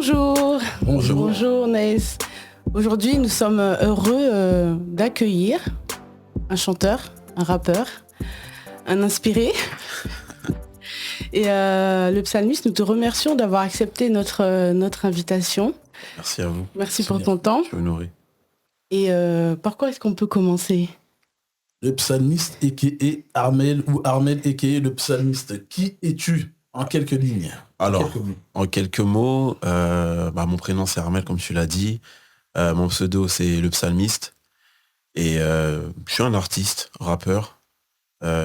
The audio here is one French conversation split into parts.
Bonjour. Bonjour. Bonjour Naïs. Aujourd'hui, nous sommes heureux d'accueillir un chanteur, un rappeur, un inspiré. Et le psalmiste, nous te remercions d'avoir accepté notre invitation. Merci à vous. Merci pour ton temps. Je suis honoré. Et par quoi est-ce qu'on peut commencer? Le psalmiste a.k.a. Armel ou Armel a.k.a. le psalmiste. Qui es-tu en quelques lignes? Alors, en quelques mots, mon prénom c'est Armel comme tu l'as dit. Mon pseudo c'est le psalmiste. Et je suis un artiste, rappeur,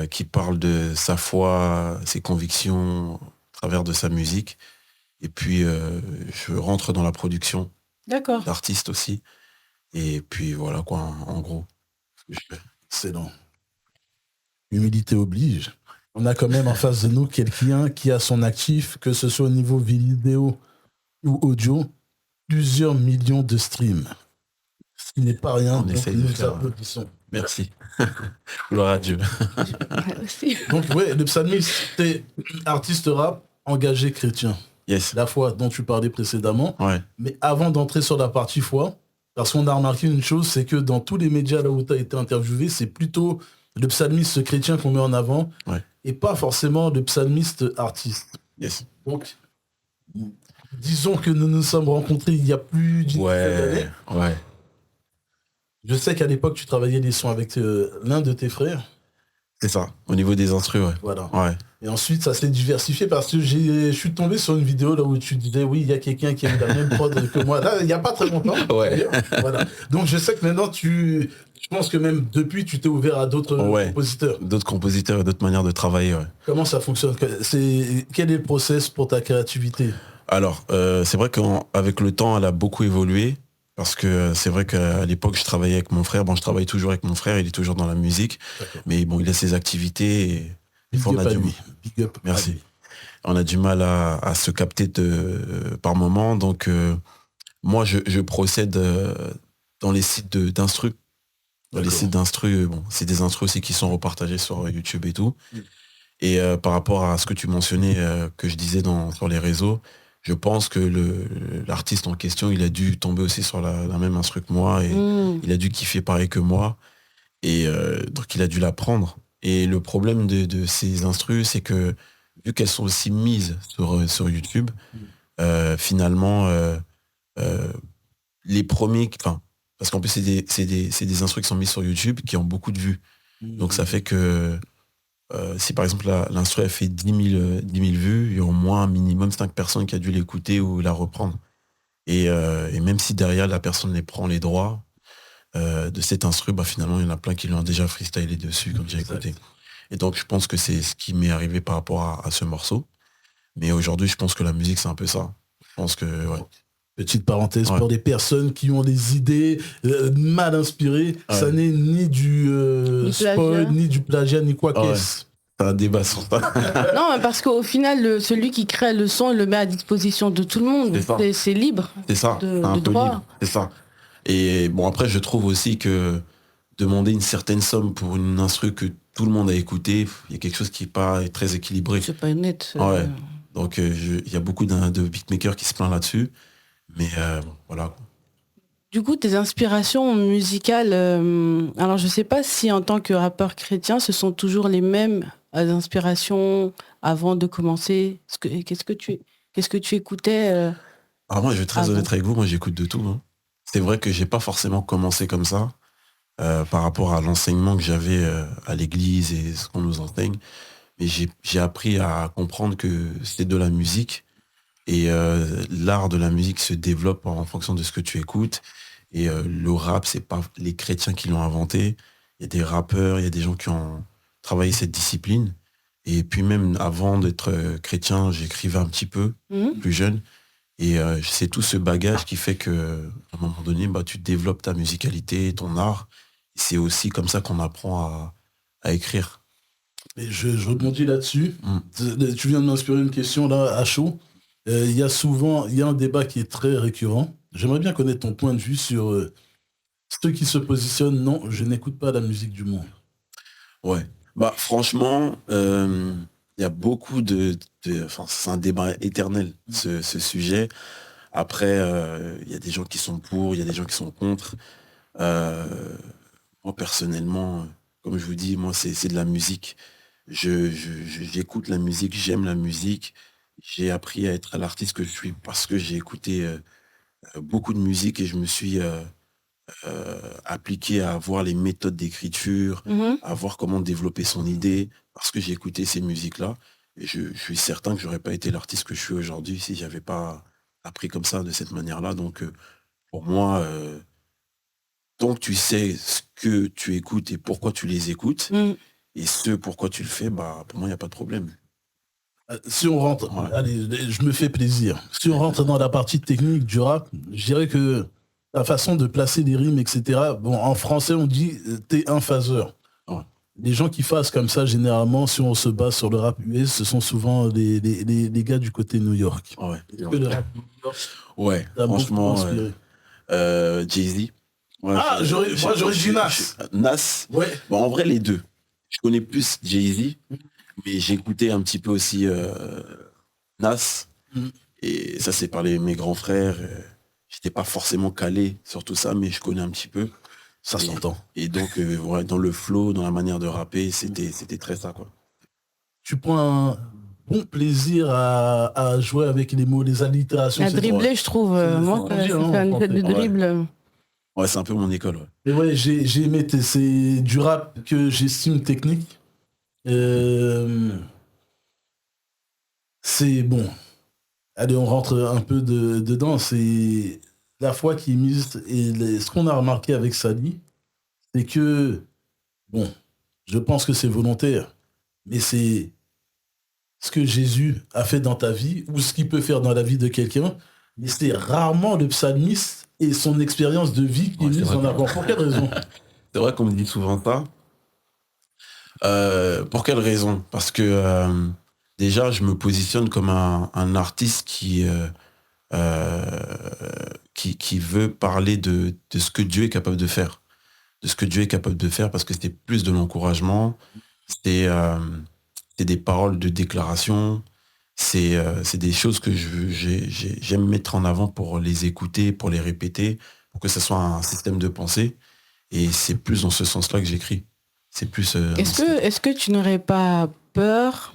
qui parle de sa foi, ses convictions à travers de sa musique. Et puis je rentre dans la production. D'accord. D'artiste aussi. Et puis voilà quoi, en gros. Ce que je fais. Excellent. Humilité oblige. On a quand même en face de nous quelqu'un qui a son actif, que ce soit au niveau vidéo ou audio, plusieurs millions de streams. Ce qui n'est pas rien, On donc essaye de nous faire. applaudissons. Merci. Gloire à Dieu. Merci. Donc ouais, le psalmiste, t'es artiste rap, engagé chrétien. Yes. La foi dont tu parlais précédemment. Ouais. Mais avant d'entrer sur la partie foi, parce qu'on a remarqué une chose, c'est que dans tous les médias là où tu as été interviewé, c'est plutôt le psalmiste chrétien qu'on met en avant, Ouais. et pas forcément le psalmiste artiste. Yes. Donc, disons que nous nous sommes rencontrés il y a plus d'une dizaine d'années. Ouais. Je sais qu'à l'époque, tu travaillais les sons avec l'un de tes frères. C'est ça. Au niveau des instrus, ouais. Voilà. Ouais. Et ensuite, ça s'est diversifié parce que je suis tombé sur une vidéo là où tu disais, oui, il y a quelqu'un qui a eu la même prod que moi. Là, il n'y a pas très longtemps. Ouais. Voilà. Donc, je sais que maintenant, je pense que même depuis, tu t'es ouvert à d'autres compositeurs. D'autres compositeurs et d'autres manières de travailler, ouais. Comment ça fonctionne? Quel est le process pour ta créativité? Alors, c'est vrai qu'avec le temps, elle a beaucoup évolué. Parce que c'est vrai qu'à l'époque, je travaillais avec mon frère. Bon, je travaille toujours avec mon frère, il est toujours dans la musique. D'accord. Mais bon, il a ses activités. Et des fois, on a Big up. Merci. On a du mal à se capter par moment. Donc, moi, je procède dans les sites d'instru. Dans les sites d'instru, bon, c'est des instrus aussi qui sont repartagés sur YouTube et tout. Et par rapport à ce que tu mentionnais, que je disais sur les réseaux, je pense que l'artiste en question, il a dû tomber aussi sur la même instru que moi et il a dû kiffer pareil que moi. Et donc, il a dû l'apprendre. Et le problème de ces instrus, c'est que vu qu'elles sont aussi mises sur YouTube, finalement, les premiers... Parce qu'en plus, c'est des instrus qui sont mis sur YouTube qui ont beaucoup de vues. Donc, ça fait que si par exemple l'instru a fait 10 000 vues, il y a au moins un minimum 5 personnes qui a dû l'écouter ou la reprendre. Et même si derrière la personne les prend les droits de cet instru, finalement il y en a plein qui l'ont déjà freestylé dessus comme j'ai écouté. Et donc je pense que c'est ce qui m'est arrivé par rapport à ce morceau. Mais aujourd'hui je pense que la musique c'est un peu ça. Je pense que ouais. Petite parenthèse, pour des personnes qui ont des idées mal inspirées, ça n'est ni du spoil, ni du plagiat, ni quoi qu'est-ce. C'est un débat sur ça. Non, parce qu'au final, celui qui crée le son, il le met à disposition de tout le monde. C'est libre. C'est ça, un peu libre. C'est ça. Et bon, après, je trouve aussi que demander une certaine somme pour une instru que tout le monde a écouté, il y a quelque chose qui n'est pas très équilibré. C'est pas net. Ouais. Donc, il y a beaucoup de beatmakers qui se plaignent là-dessus. Mais voilà. Du coup, tes inspirations musicales, alors je sais pas si en tant que rappeur chrétien, ce sont toujours les mêmes inspirations avant de commencer. Qu'est-ce que tu écoutais Alors moi, je vais être très honnête avec vous, moi j'écoute de tout. Hein. C'est vrai que j'ai pas forcément commencé comme ça par rapport à l'enseignement que j'avais à l'église et ce qu'on nous enseigne. Mais j'ai appris à comprendre que c'était de la musique. Et l'art de la musique se développe en fonction de ce que tu écoutes. Et le rap, c'est pas les chrétiens qui l'ont inventé. Il y a des rappeurs, il y a des gens qui ont travaillé cette discipline. Et puis même avant d'être chrétien, j'écrivais un petit peu, plus jeune. Et c'est tout ce bagage qui fait qu'à un moment donné, tu développes ta musicalité, ton art. Et c'est aussi comme ça qu'on apprend à écrire. Et je rebondis là-dessus. Tu viens de m'inspirer une question là à chaud. Il y a un débat qui est très récurrent. J'aimerais bien connaître ton point de vue sur ceux qui se positionnent. Non, je n'écoute pas la musique du monde. Ouais. Franchement, il y a beaucoup c'est un débat éternel, ce sujet. Après, il y a des gens qui sont pour, il y a des gens qui sont contre. Moi, personnellement, comme je vous dis, moi, c'est de la musique. J'écoute la musique, j'aime la musique. J'ai appris à être l'artiste que je suis parce que j'ai écouté beaucoup de musique et je me suis appliqué à voir les méthodes d'écriture, à voir comment développer son idée, parce que j'ai écouté ces musiques-là. Et je suis certain que j'aurais pas été l'artiste que je suis aujourd'hui si j'avais pas appris comme ça, de cette manière-là. Donc, pour moi, tant que tu sais ce que tu écoutes et pourquoi tu les écoutes, et ce pourquoi tu le fais, bah, pour moi, il n'y a pas de problème. Si on rentre, allez, je me fais plaisir. Si on rentre dans la partie technique du rap, je dirais que la façon de placer des rimes, etc. Bon, en français, on dit t'es un phaseur. Ouais. Les gens qui phasent comme ça, généralement, si on se base sur le rap US, ce sont souvent les gars du côté New York. Ouais, Que le rap New York, ouais, franchement, Jay-Z. Ouais, moi j'aurais dit Nas. Nas. Ouais. Bon, en vrai, les deux. Je connais plus Jay-Z, mais j'ai écouté un petit peu aussi Nas. Et ça, c'est par mes grands frères. J'étais pas forcément calé sur tout ça, mais je connais un petit peu. Ça s'entend. Et donc, ouais, dans le flow, dans la manière de rapper, c'était très ça, quoi. Tu prends un bon plaisir à jouer avec les mots, les allitérations. À dribbler, je trouve. Moi, ça fait un effet de dribble. Ouais, c'est un peu mon école, ouais. Mais ouais, j'ai aimé, c'est du rap que j'estime technique. C'est bon. Allez, on rentre un peu dedans. C'est la foi qui est mise. Et ce qu'on a remarqué avec Sally, c'est que, bon, je pense que c'est volontaire, mais c'est ce que Jésus a fait dans ta vie ou ce qu'il peut faire dans la vie de quelqu'un. Mais c'est rarement le psalmiste et son expérience de vie qui est mise en avant. Pour quelle raison? C'est vrai qu'on me dit souvent ça. Pour quelle raison? Parce que déjà, je me positionne comme un artiste qui veut parler de ce que Dieu est capable de faire. De ce que Dieu est capable de faire, parce que c'était plus de l'encouragement, c'est des paroles de déclaration, c'est des choses que j'aime mettre en avant pour les écouter, pour les répéter, pour que ce soit un système de pensée. Et c'est plus dans ce sens-là que j'écris. C'est plus. Est-ce que tu n'aurais pas peur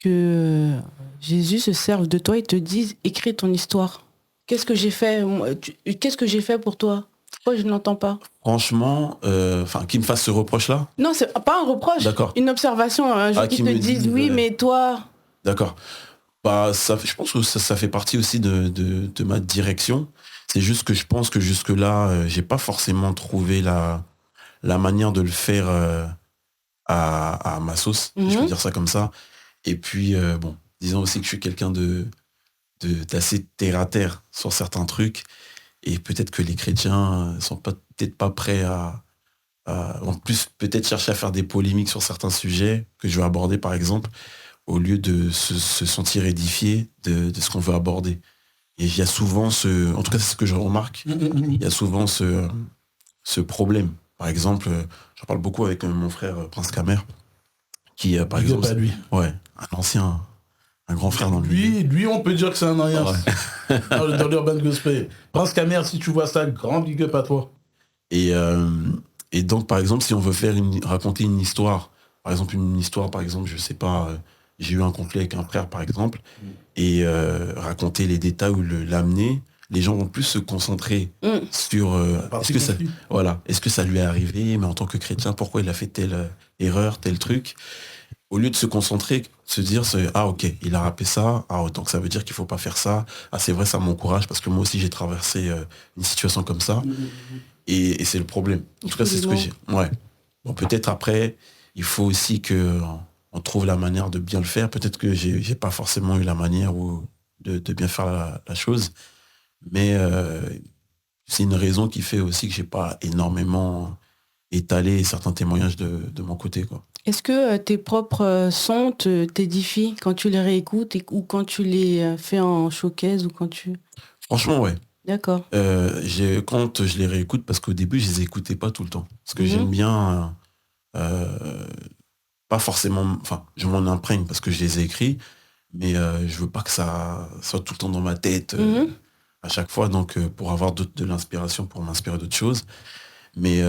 que Jésus se serve de toi et te dise écris ton histoire? Qu'est-ce que j'ai fait? Qu'est-ce que j'ai fait pour toi? Pourquoi je ne l'entends pas? Franchement, qu'il me fasse ce reproche-là? Non, c'est pas un reproche. D'accord. Une observation. Un jour qui te disent oui, mais toi. D'accord. Bah, je pense que ça fait partie aussi de ma direction. C'est juste que je pense que jusque-là, j'ai pas forcément trouvé la manière de le faire à ma sauce, si je peux dire ça comme ça. Et puis, bon, disons aussi que je suis quelqu'un d'assez terre à terre sur certains trucs. Et peut-être que les chrétiens sont peut-être pas prêts à en plus peut-être chercher à faire des polémiques sur certains sujets que je vais aborder, par exemple, au lieu de se sentir édifié de ce qu'on veut aborder. Et il y a souvent en tout cas c'est ce que je remarque, il y a souvent ce problème. Par exemple, j'en parle beaucoup avec mon frère Prince Kamer, qui par exemple, lui. Ouais, un grand frère dans le milieu. Lui, on peut dire que c'est un alliance dans l'Urban Gospel. Prince Kamer, si tu vois ça, grand big up à toi. Et donc, par exemple, si on veut raconter une histoire, je sais pas, j'ai eu un conflit avec un frère, par exemple, et raconter les détails ou l'amener, les gens vont plus se concentrer sur est-ce que ça lui est arrivé, mais en tant que chrétien, pourquoi il a fait telle erreur, tel truc, au lieu de se concentrer, se dire ah ok, il a rappé ça, ah donc ça veut dire qu'il faut pas faire ça, ah c'est vrai, ça m'encourage parce que moi aussi j'ai traversé une situation comme ça. Et c'est le problème. En tout cas, c'est ce que j'ai. Ouais. Bon, peut-être après, il faut aussi que on trouve la manière de bien le faire. Peut-être que j'ai pas forcément eu la manière de bien faire la chose. Mais c'est une raison qui fait aussi que j'ai pas énormément étalé certains témoignages de mon côté, quoi. Est-ce que tes propres sons t'édifient quand tu les réécoutes ou quand tu les fais en showcase ou quand tu... Franchement, ouais. D'accord. Quand je les réécoute, parce qu'au début, je les écoutais pas tout le temps. Parce que j'aime bien, pas forcément, je m'en imprègne parce que je les ai écrits, mais je veux pas que ça soit tout le temps dans ma tête, à chaque fois, donc pour avoir de l'inspiration, pour m'inspirer d'autres choses. Mais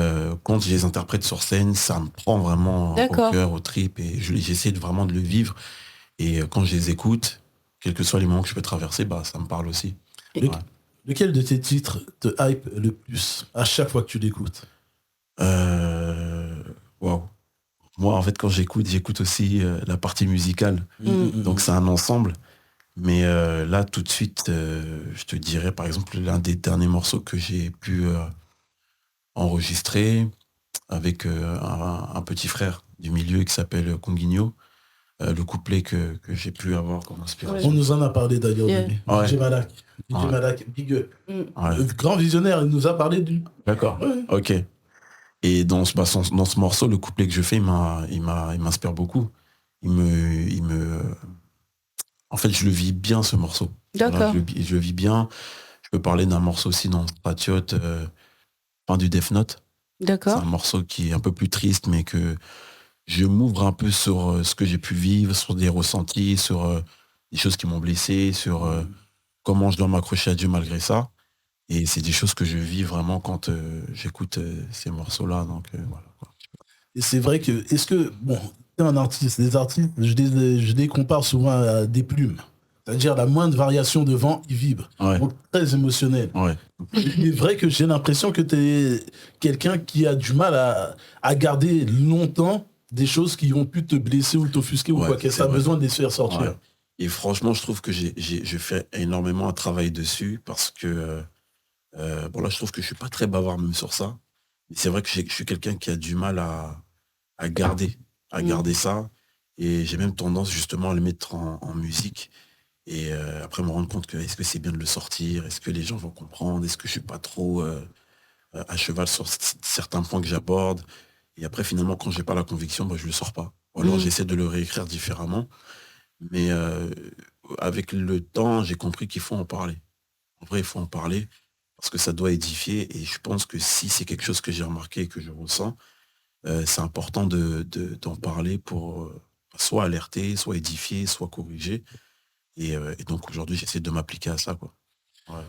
quand je les interprète sur scène, ça me prend vraiment au cœur, aux tripes, et j'essaie vraiment de le vivre. Et quand je les écoute, quels que soient les moments que je peux traverser, ça me parle aussi. Lequel de tes titres te hype le plus à chaque fois que tu l'écoutes? Wow. Moi, en fait, quand j'écoute aussi la partie musicale. Donc c'est un ensemble. Mais là, tout de suite, je te dirais, par exemple, l'un des derniers morceaux que j'ai pu enregistrer avec un petit frère du milieu qui s'appelle Conguinho. Le couplet que j'ai pu avoir comme inspiration. On nous en a parlé d'ailleurs de lui. DJ Malak. DJ Malak, big up. Le grand visionnaire, il nous a parlé de lui. D'accord. Ouais. Ok. Et dans ce morceau, le couplet que je fais, il m'inspire beaucoup. En fait, je le vis bien, ce morceau. D'accord. Voilà, je le vis bien. Je peux parler d'un morceau aussi dans Patriote, du Death Note. D'accord. C'est un morceau qui est un peu plus triste, mais que je m'ouvre un peu sur ce que j'ai pu vivre, sur des ressentis, sur des choses qui m'ont blessé, sur comment je dois m'accrocher à Dieu malgré ça. Et c'est des choses que je vis vraiment quand j'écoute ces morceaux-là. Donc voilà. Et c'est vrai que, est-ce que, bon, t'es un artiste, les artistes, je les compare souvent à des plumes. C'est-à-dire la moindre variation de vent, ils vibrent. Ouais. Donc très émotionnel. Ouais. Il est vrai que j'ai l'impression que t'es quelqu'un qui a du mal à garder longtemps des choses qui ont pu te blesser ou t'offusquer ou quoi, que ça a besoin de les faire sortir. Ouais. Et franchement, je trouve que je fais énormément un travail dessus parce que là, je trouve que je suis pas très bavard même sur ça. Mais c'est vrai que je suis quelqu'un qui a du mal à garder ça. Et j'ai même tendance justement à le mettre en musique. Et après me rendre compte que est-ce que c'est bien de le sortir, est-ce que les gens vont comprendre, est-ce que je suis pas trop à cheval sur certains points que j'aborde. Et après, finalement, quand j'ai pas la conviction, je le sors pas. Ou alors j'essaie de le réécrire différemment. Mais avec le temps, j'ai compris qu'il faut en parler. En vrai, il faut en parler parce que ça doit édifier. Et je pense que si c'est quelque chose que j'ai remarqué et que je ressens, c'est important d'en parler pour soit alerter, soit édifier, soit corriger. Et donc aujourd'hui, j'essaie de m'appliquer à ça, quoi. Ouais.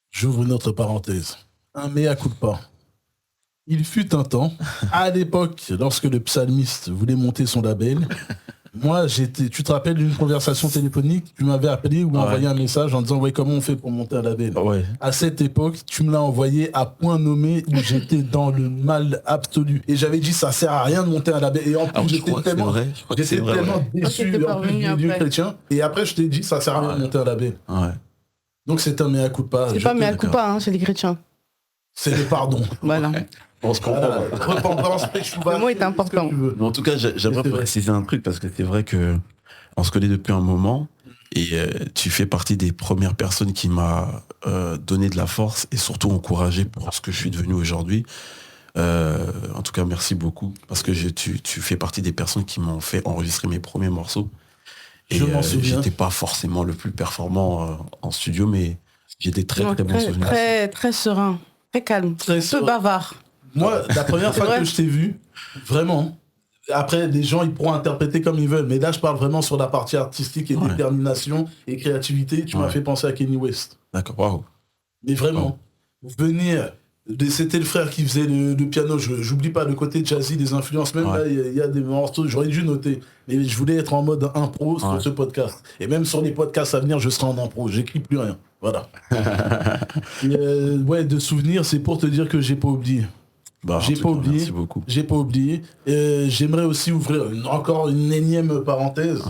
J'ouvre une autre parenthèse. Un mea culpa. Il fut un temps, à l'époque, lorsque le psalmiste voulait monter son label, moi, tu te rappelles d'une conversation téléphonique, tu m'avais appelé ou envoyé un message en disant comment on fait pour monter un label. Ouais. À cette époque, tu me l'as envoyé à point nommé où j'étais dans le mal absolu. Et j'avais dit ça sert à rien de monter un label. Et en plus, j'étais tellement déçu du Dieu chrétien. Et après, je t'ai dit ça sert à rien de monter un label. Ouais. Donc c'est un mea culpa. C'est pas mea culpa, c'est les chrétiens. C'est le pardon. Voilà. On se comprend. Le mot est important. Mais en tout cas, j'aimerais préciser un truc parce que c'est vrai que on se connaît depuis un moment et tu fais partie des premières personnes qui m'a donné de la force et surtout encouragé pour ce que je suis devenu aujourd'hui. En tout cas, merci beaucoup parce que tu fais partie des personnes qui m'ont fait enregistrer mes premiers morceaux. Et j'étais pas forcément le plus performant en studio, mais j'étais très bon souvenir. Très serein, très calme, peu bavard. Moi, la première fois que je t'ai vu, vraiment, après, les gens, ils pourront interpréter comme ils veulent, mais là, je parle vraiment sur la partie artistique et détermination et créativité. Tu m'as fait penser à Kanye West. D'accord, waouh. Mais vraiment, venir... C'était le frère qui faisait le piano, j'oublie pas le côté jazzy des influences, même là il y a des morceaux, j'aurais dû noter, mais je voulais être en mode impro sur ce podcast, et même sur les podcasts à venir je serai en impro, j'écris plus rien, voilà. De souvenirs, c'est pour te dire que j'ai pas oublié. Merci beaucoup. J'ai pas oublié. J'aimerais aussi ouvrir encore une énième parenthèse,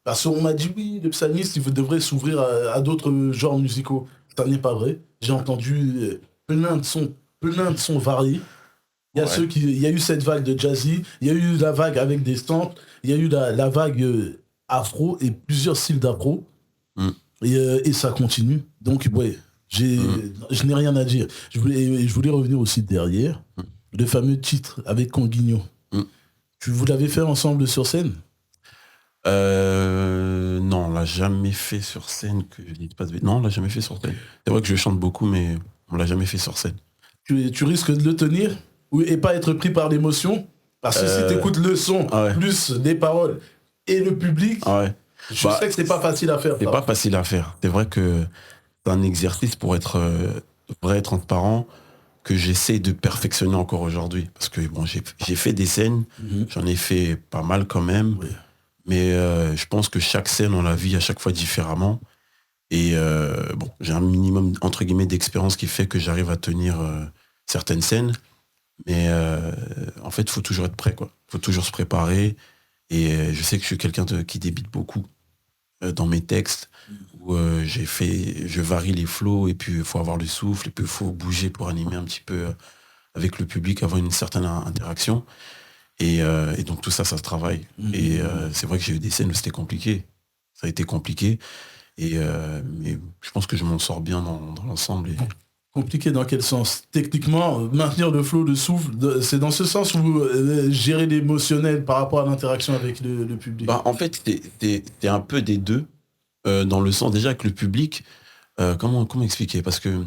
parce qu'on m'a dit oui, le psalmiste il devrait s'ouvrir à d'autres genres musicaux, ça n'est pas vrai, j'ai entendu... plein de sons variés. Il y a eu cette vague de jazzy, il y a eu la vague avec des samples, il y a eu la vague afro et plusieurs styles d'afro. Et ça continue. Donc je n'ai rien à dire. Je voulais revenir aussi derrière le fameux titre avec Conguinho. Vous l'avez fait ensemble sur scène? Non, on l'a jamais fait sur scène. Non, on l'a jamais fait sur scène. C'est vrai que je chante beaucoup, mais on l'a jamais fait sur scène. Tu risques de le tenir et pas être pris par l'émotion, parce que si tu écoutes le son plus les paroles et le public, je sais que c'est pas facile à faire. C'est pas facile à faire. C'est vrai que un exercice pour être vrai et transparent que j'essaie de perfectionner encore aujourd'hui. Parce que bon, j'ai fait des scènes, j'en ai fait pas mal quand même, mais je pense que chaque scène, on la vit à chaque fois différemment. Et bon, j'ai un minimum, entre guillemets, d'expérience qui fait que j'arrive à tenir certaines scènes. Mais en fait, il faut toujours être prêt, quoi. Il faut toujours se préparer. Et je sais que je suis quelqu'un qui débite beaucoup dans mes textes, où je varie les flows, et puis il faut avoir le souffle, et puis il faut bouger pour animer un petit peu avec le public, avoir une certaine interaction. Et donc tout ça, ça se travaille. Et c'est vrai que j'ai eu des scènes où c'était compliqué. Ça a été compliqué. Mais je pense que je m'en sors bien dans l'ensemble. Compliqué dans quel sens? Techniquement, maintenir le flow, le souffle, c'est dans ce sens où gérer l'émotionnel par rapport à l'interaction avec le public. Bah, en fait, t'es un peu des deux, dans le sens déjà avec le public. Comment expliquer? Parce que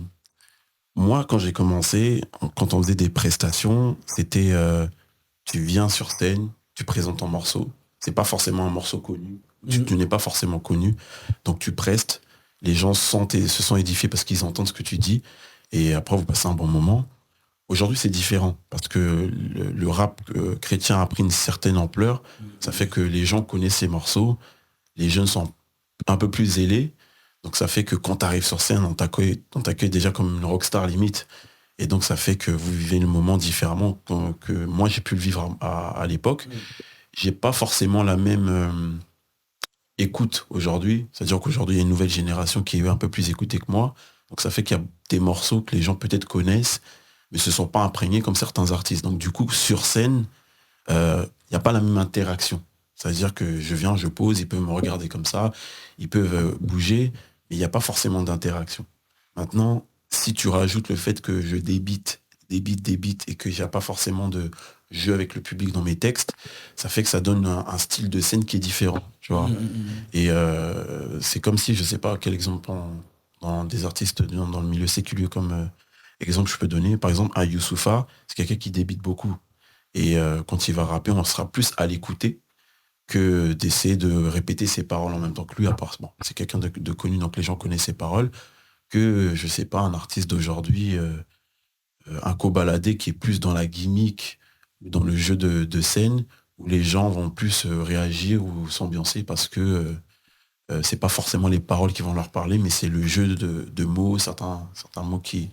moi, quand j'ai commencé, quand on faisait des prestations, c'était tu viens sur scène, tu présentes ton morceau. C'est pas forcément un morceau connu. Tu n'es pas forcément connu. Donc tu prestes. Les gens se sont édifiés parce qu'ils entendent ce que tu dis. Et après, vous passez un bon moment. Aujourd'hui, c'est différent. Parce que le rap chrétien a pris une certaine ampleur. Ça fait que les gens connaissent ces morceaux. Les jeunes sont un peu plus zélés. Donc ça fait que quand tu arrives sur scène, on t'accueille déjà comme une rockstar limite. Et donc ça fait que vous vivez le moment différemment que moi j'ai pu le vivre à l'époque. J'ai pas forcément la même écoute aujourd'hui. C'est-à-dire qu'aujourd'hui, il y a une nouvelle génération qui est un peu plus écoutée que moi. Donc ça fait qu'il y a des morceaux que les gens peut-être connaissent, mais se sont pas imprégnés comme certains artistes. Donc du coup, sur scène, il n'y a pas la même interaction. C'est-à-dire que je viens, je pose, ils peuvent me regarder comme ça, ils peuvent bouger, mais il n'y a pas forcément d'interaction. Maintenant, si tu rajoutes le fait que je débite, et que j'ai pas forcément de jeu avec le public dans mes textes, ça fait que ça donne un style de scène qui est différent, tu vois. Et c'est comme si, je sais pas quel exemple dans des artistes dans le milieu séculier comme exemple je peux donner, par exemple un Youssoupha, c'est quelqu'un qui débite beaucoup. Et quand il va rapper, on sera plus à l'écouter que d'essayer de répéter ses paroles en même temps que lui, à part, bon, c'est quelqu'un de connu, donc les gens connaissent ses paroles, que, je sais pas, un artiste d'aujourd'hui, un cobaladé qui est plus dans la gimmick, dans le jeu de scène, où les gens vont plus réagir ou s'ambiancer parce que c'est pas forcément les paroles qui vont leur parler, mais c'est le jeu de mots, certains mots qui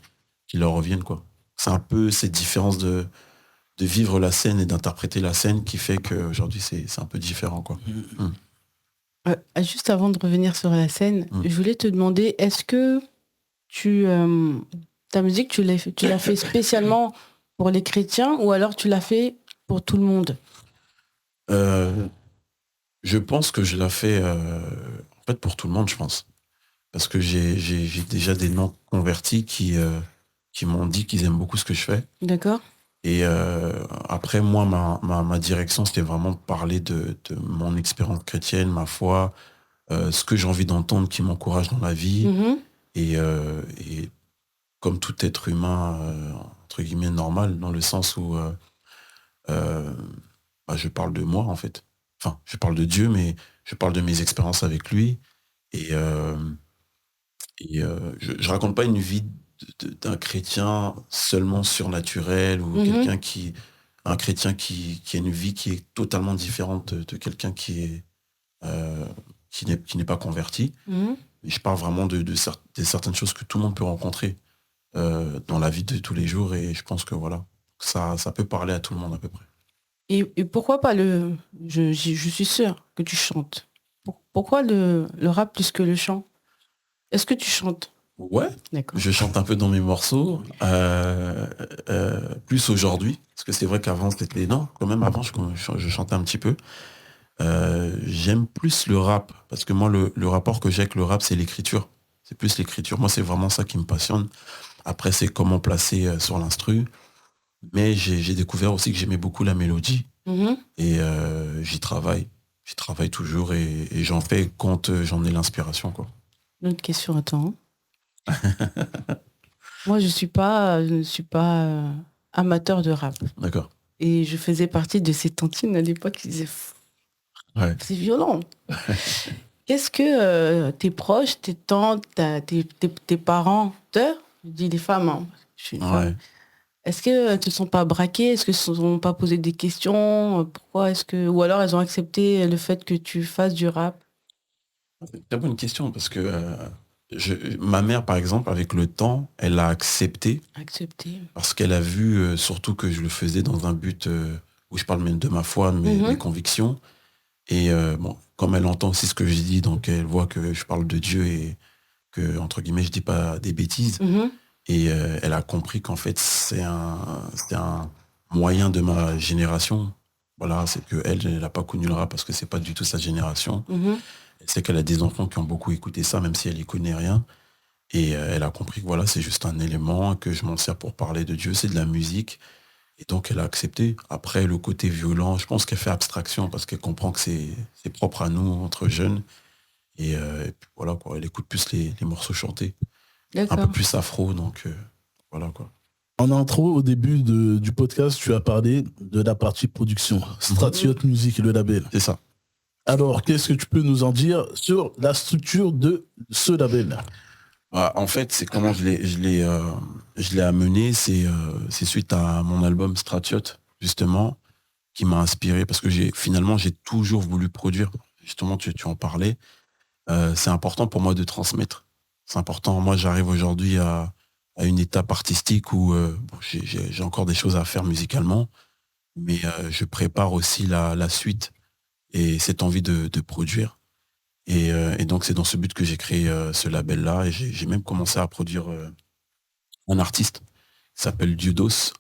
leur reviennent, quoi. C'est un peu cette différence de vivre la scène et d'interpréter la scène qui fait qu'aujourd'hui c'est un peu différent, quoi. Juste avant de revenir sur la scène, je voulais te demander, est-ce que ta musique, tu l'as fait spécialement pour les chrétiens ou alors tu l'as fait pour tout le monde? Je pense que je l'ai fait en fait pour tout le monde, je pense. Parce que j'ai déjà des non convertis qui m'ont dit qu'ils aiment beaucoup ce que je fais. D'accord. Et après, moi, ma direction, c'était vraiment de parler de mon expérience chrétienne, ma foi, ce que j'ai envie d'entendre qui m'encourage dans la vie. Et comme tout être humain, entre guillemets, normal, dans le sens où je parle de moi, en fait. Enfin, je parle de Dieu, mais je parle de mes expériences avec lui. Et je raconte pas une vie d'un chrétien seulement surnaturel ou un chrétien qui a une vie qui est totalement différente de quelqu'un qui n'est pas converti. Et je parle vraiment de certaines choses que tout le monde peut rencontrer dans la vie de tous les jours, et je pense que voilà, ça peut parler à tout le monde à peu près. Et pourquoi pas je suis sûre que tu chantes. Pourquoi le rap plus que le chant? Est-ce que tu chantes? Ouais, d'accord. Je chante un peu dans mes morceaux, plus aujourd'hui, parce que c'est vrai qu'avant c'était... Non, quand même avant je chantais un petit peu. J'aime plus le rap, parce que moi le rapport que j'ai avec le rap, c'est l'écriture. C'est plus l'écriture, moi c'est vraiment ça qui me passionne. Après c'est comment placer sur l'instru, mais j'ai découvert aussi que j'aimais beaucoup la mélodie, et j'y travaille toujours, et j'en fais quand j'en ai l'inspiration, quoi. Une autre question, attends. Moi, je ne suis pas amateur de rap. D'accord. Et je faisais partie de ces tantines à l'époque qui disaient ouais. c'est violent. Qu'est-ce que tes proches, tes tantes, tes parents, je dis les femmes, hein, je suis une femme. Est-ce qu'elles te sont pas braquées? Est-ce qu'elles ne se sont pas posé des questions? Pourquoi est-ce que... Ou alors elles ont accepté le fait que tu fasses du rap? C'est une très bonne question parce que ma mère, par exemple, avec le temps, elle a accepté. Parce qu'elle a vu surtout que je le faisais dans un but où je parle même de ma foi, de mes convictions. Et bon, comme elle entend aussi ce que je dis, donc elle voit que je parle de Dieu et que, entre guillemets, je dis pas des bêtises. Et elle a compris qu'en fait, c'est un moyen de ma génération. Voilà, c'est qu'elle n'a pas connu le rap parce que c'est pas du tout sa génération. Elle sait qu'elle a des enfants qui ont beaucoup écouté ça, même si elle n'y connaît rien. Et elle a compris que voilà, c'est juste un élément, que je m'en sers pour parler de Dieu, c'est de la musique. Et donc elle a accepté. Après, le côté violent, je pense qu'elle fait abstraction parce qu'elle comprend que c'est propre à nous, entre jeunes. Et puis voilà, quoi, elle écoute plus les morceaux chantés. D'accord. Un peu plus afro, donc voilà quoi. En intro, au début du podcast, tu as parlé de la partie production. Stratiote Music, le label. C'est ça. Alors, qu'est-ce que tu peux nous en dire sur la structure de ce label? En fait, c'est comment je l'ai amené, c'est suite à mon album Stratiote, justement, qui m'a inspiré, parce que j'ai toujours voulu produire. Justement, tu en parlais. C'est important pour moi de transmettre. C'est important. Moi, j'arrive aujourd'hui à une étape artistique où j'ai encore des choses à faire musicalement, mais je prépare aussi la suite et cette envie de produire. Et donc, c'est dans ce but que j'ai créé ce label-là. Et j'ai même commencé à produire un artiste qui s'appelle Dieudos.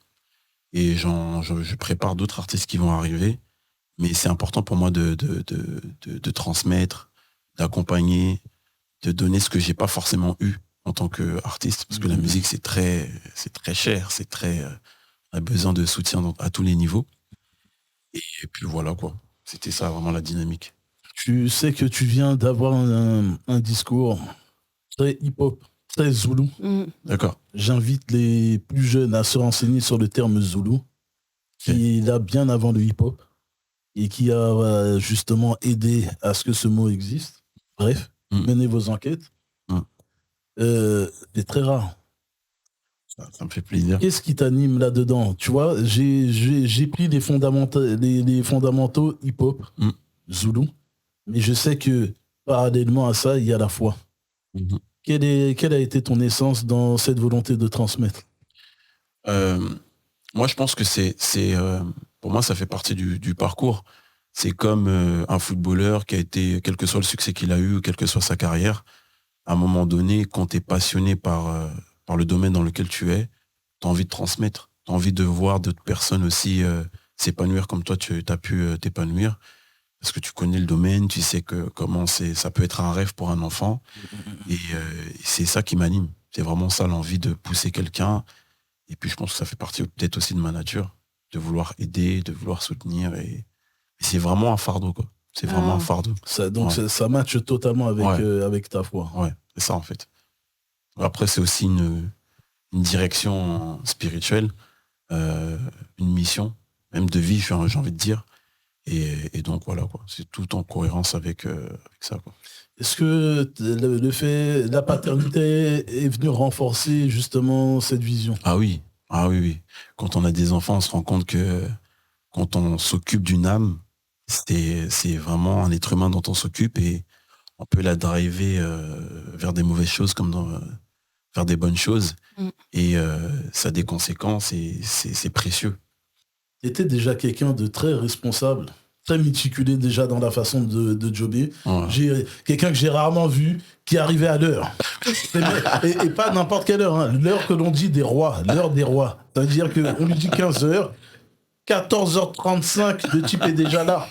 Et je prépare d'autres artistes qui vont arriver. Mais c'est important pour moi de transmettre, d'accompagner, de donner ce que j'ai pas forcément eu en tant qu'artiste. Parce que la musique, c'est très cher. On a besoin de soutien à tous les niveaux. Et puis voilà, quoi. C'était ça, vraiment la dynamique. Tu sais que tu viens d'avoir un discours très hip-hop, très zoulou. D'accord. J'invite les plus jeunes à se renseigner sur le terme zoulou, qui est là bien avant le hip-hop et qui a justement aidé à ce que ce mot existe. Bref, menez vos enquêtes. C'est très rare. Ça me fait plaisir. Qu'est-ce qui t'anime là-dedans? Tu vois, j'ai pris les fondamentaux hip-hop, zoulou. Mais je sais que, parallèlement à ça, il y a la foi. Quelle a été ton essence dans cette volonté de transmettre? Moi, je pense que pour moi, ça fait partie du parcours. C'est comme un footballeur qui a été, quel que soit le succès qu'il a eu, quelle que soit sa carrière, à un moment donné, quand tu es passionné par le domaine dans lequel tu es, tu as envie de transmettre. Tu as envie de voir d'autres personnes aussi s'épanouir comme toi, tu as pu t'épanouir. Parce que tu connais le domaine, tu sais comment ça peut être un rêve pour un enfant. Et c'est ça qui m'anime. C'est vraiment ça, l'envie de pousser quelqu'un. Et puis je pense que ça fait partie peut-être aussi de ma nature, de vouloir aider, de vouloir soutenir. Et c'est vraiment un fardeau, quoi. C'est vraiment un fardeau. Ça matche totalement avec ta foi. Ouais, c'est ça en fait. Après, c'est aussi une direction spirituelle, une mission, même de vie, j'ai envie de dire. Et donc voilà, quoi. C'est tout en cohérence avec ça, quoi. Est-ce que le fait, la paternité est venue renforcer justement cette vision? Ah oui. Quand on a des enfants, on se rend compte que quand on s'occupe d'une âme, c'est vraiment un être humain dont on s'occupe et on peut la driver vers des mauvaises choses comme vers des bonnes choses. Et ça a des conséquences et c'est précieux. Tu étais déjà quelqu'un de très responsable, très méticulé déjà dans la façon de jobber. Ouais. Quelqu'un que j'ai rarement vu qui arrivait à l'heure. et pas n'importe quelle heure. Hein. L'heure que l'on dit des rois, l'heure des rois. C'est-à-dire qu'on lui dit 15h, 14h35, le type est déjà là.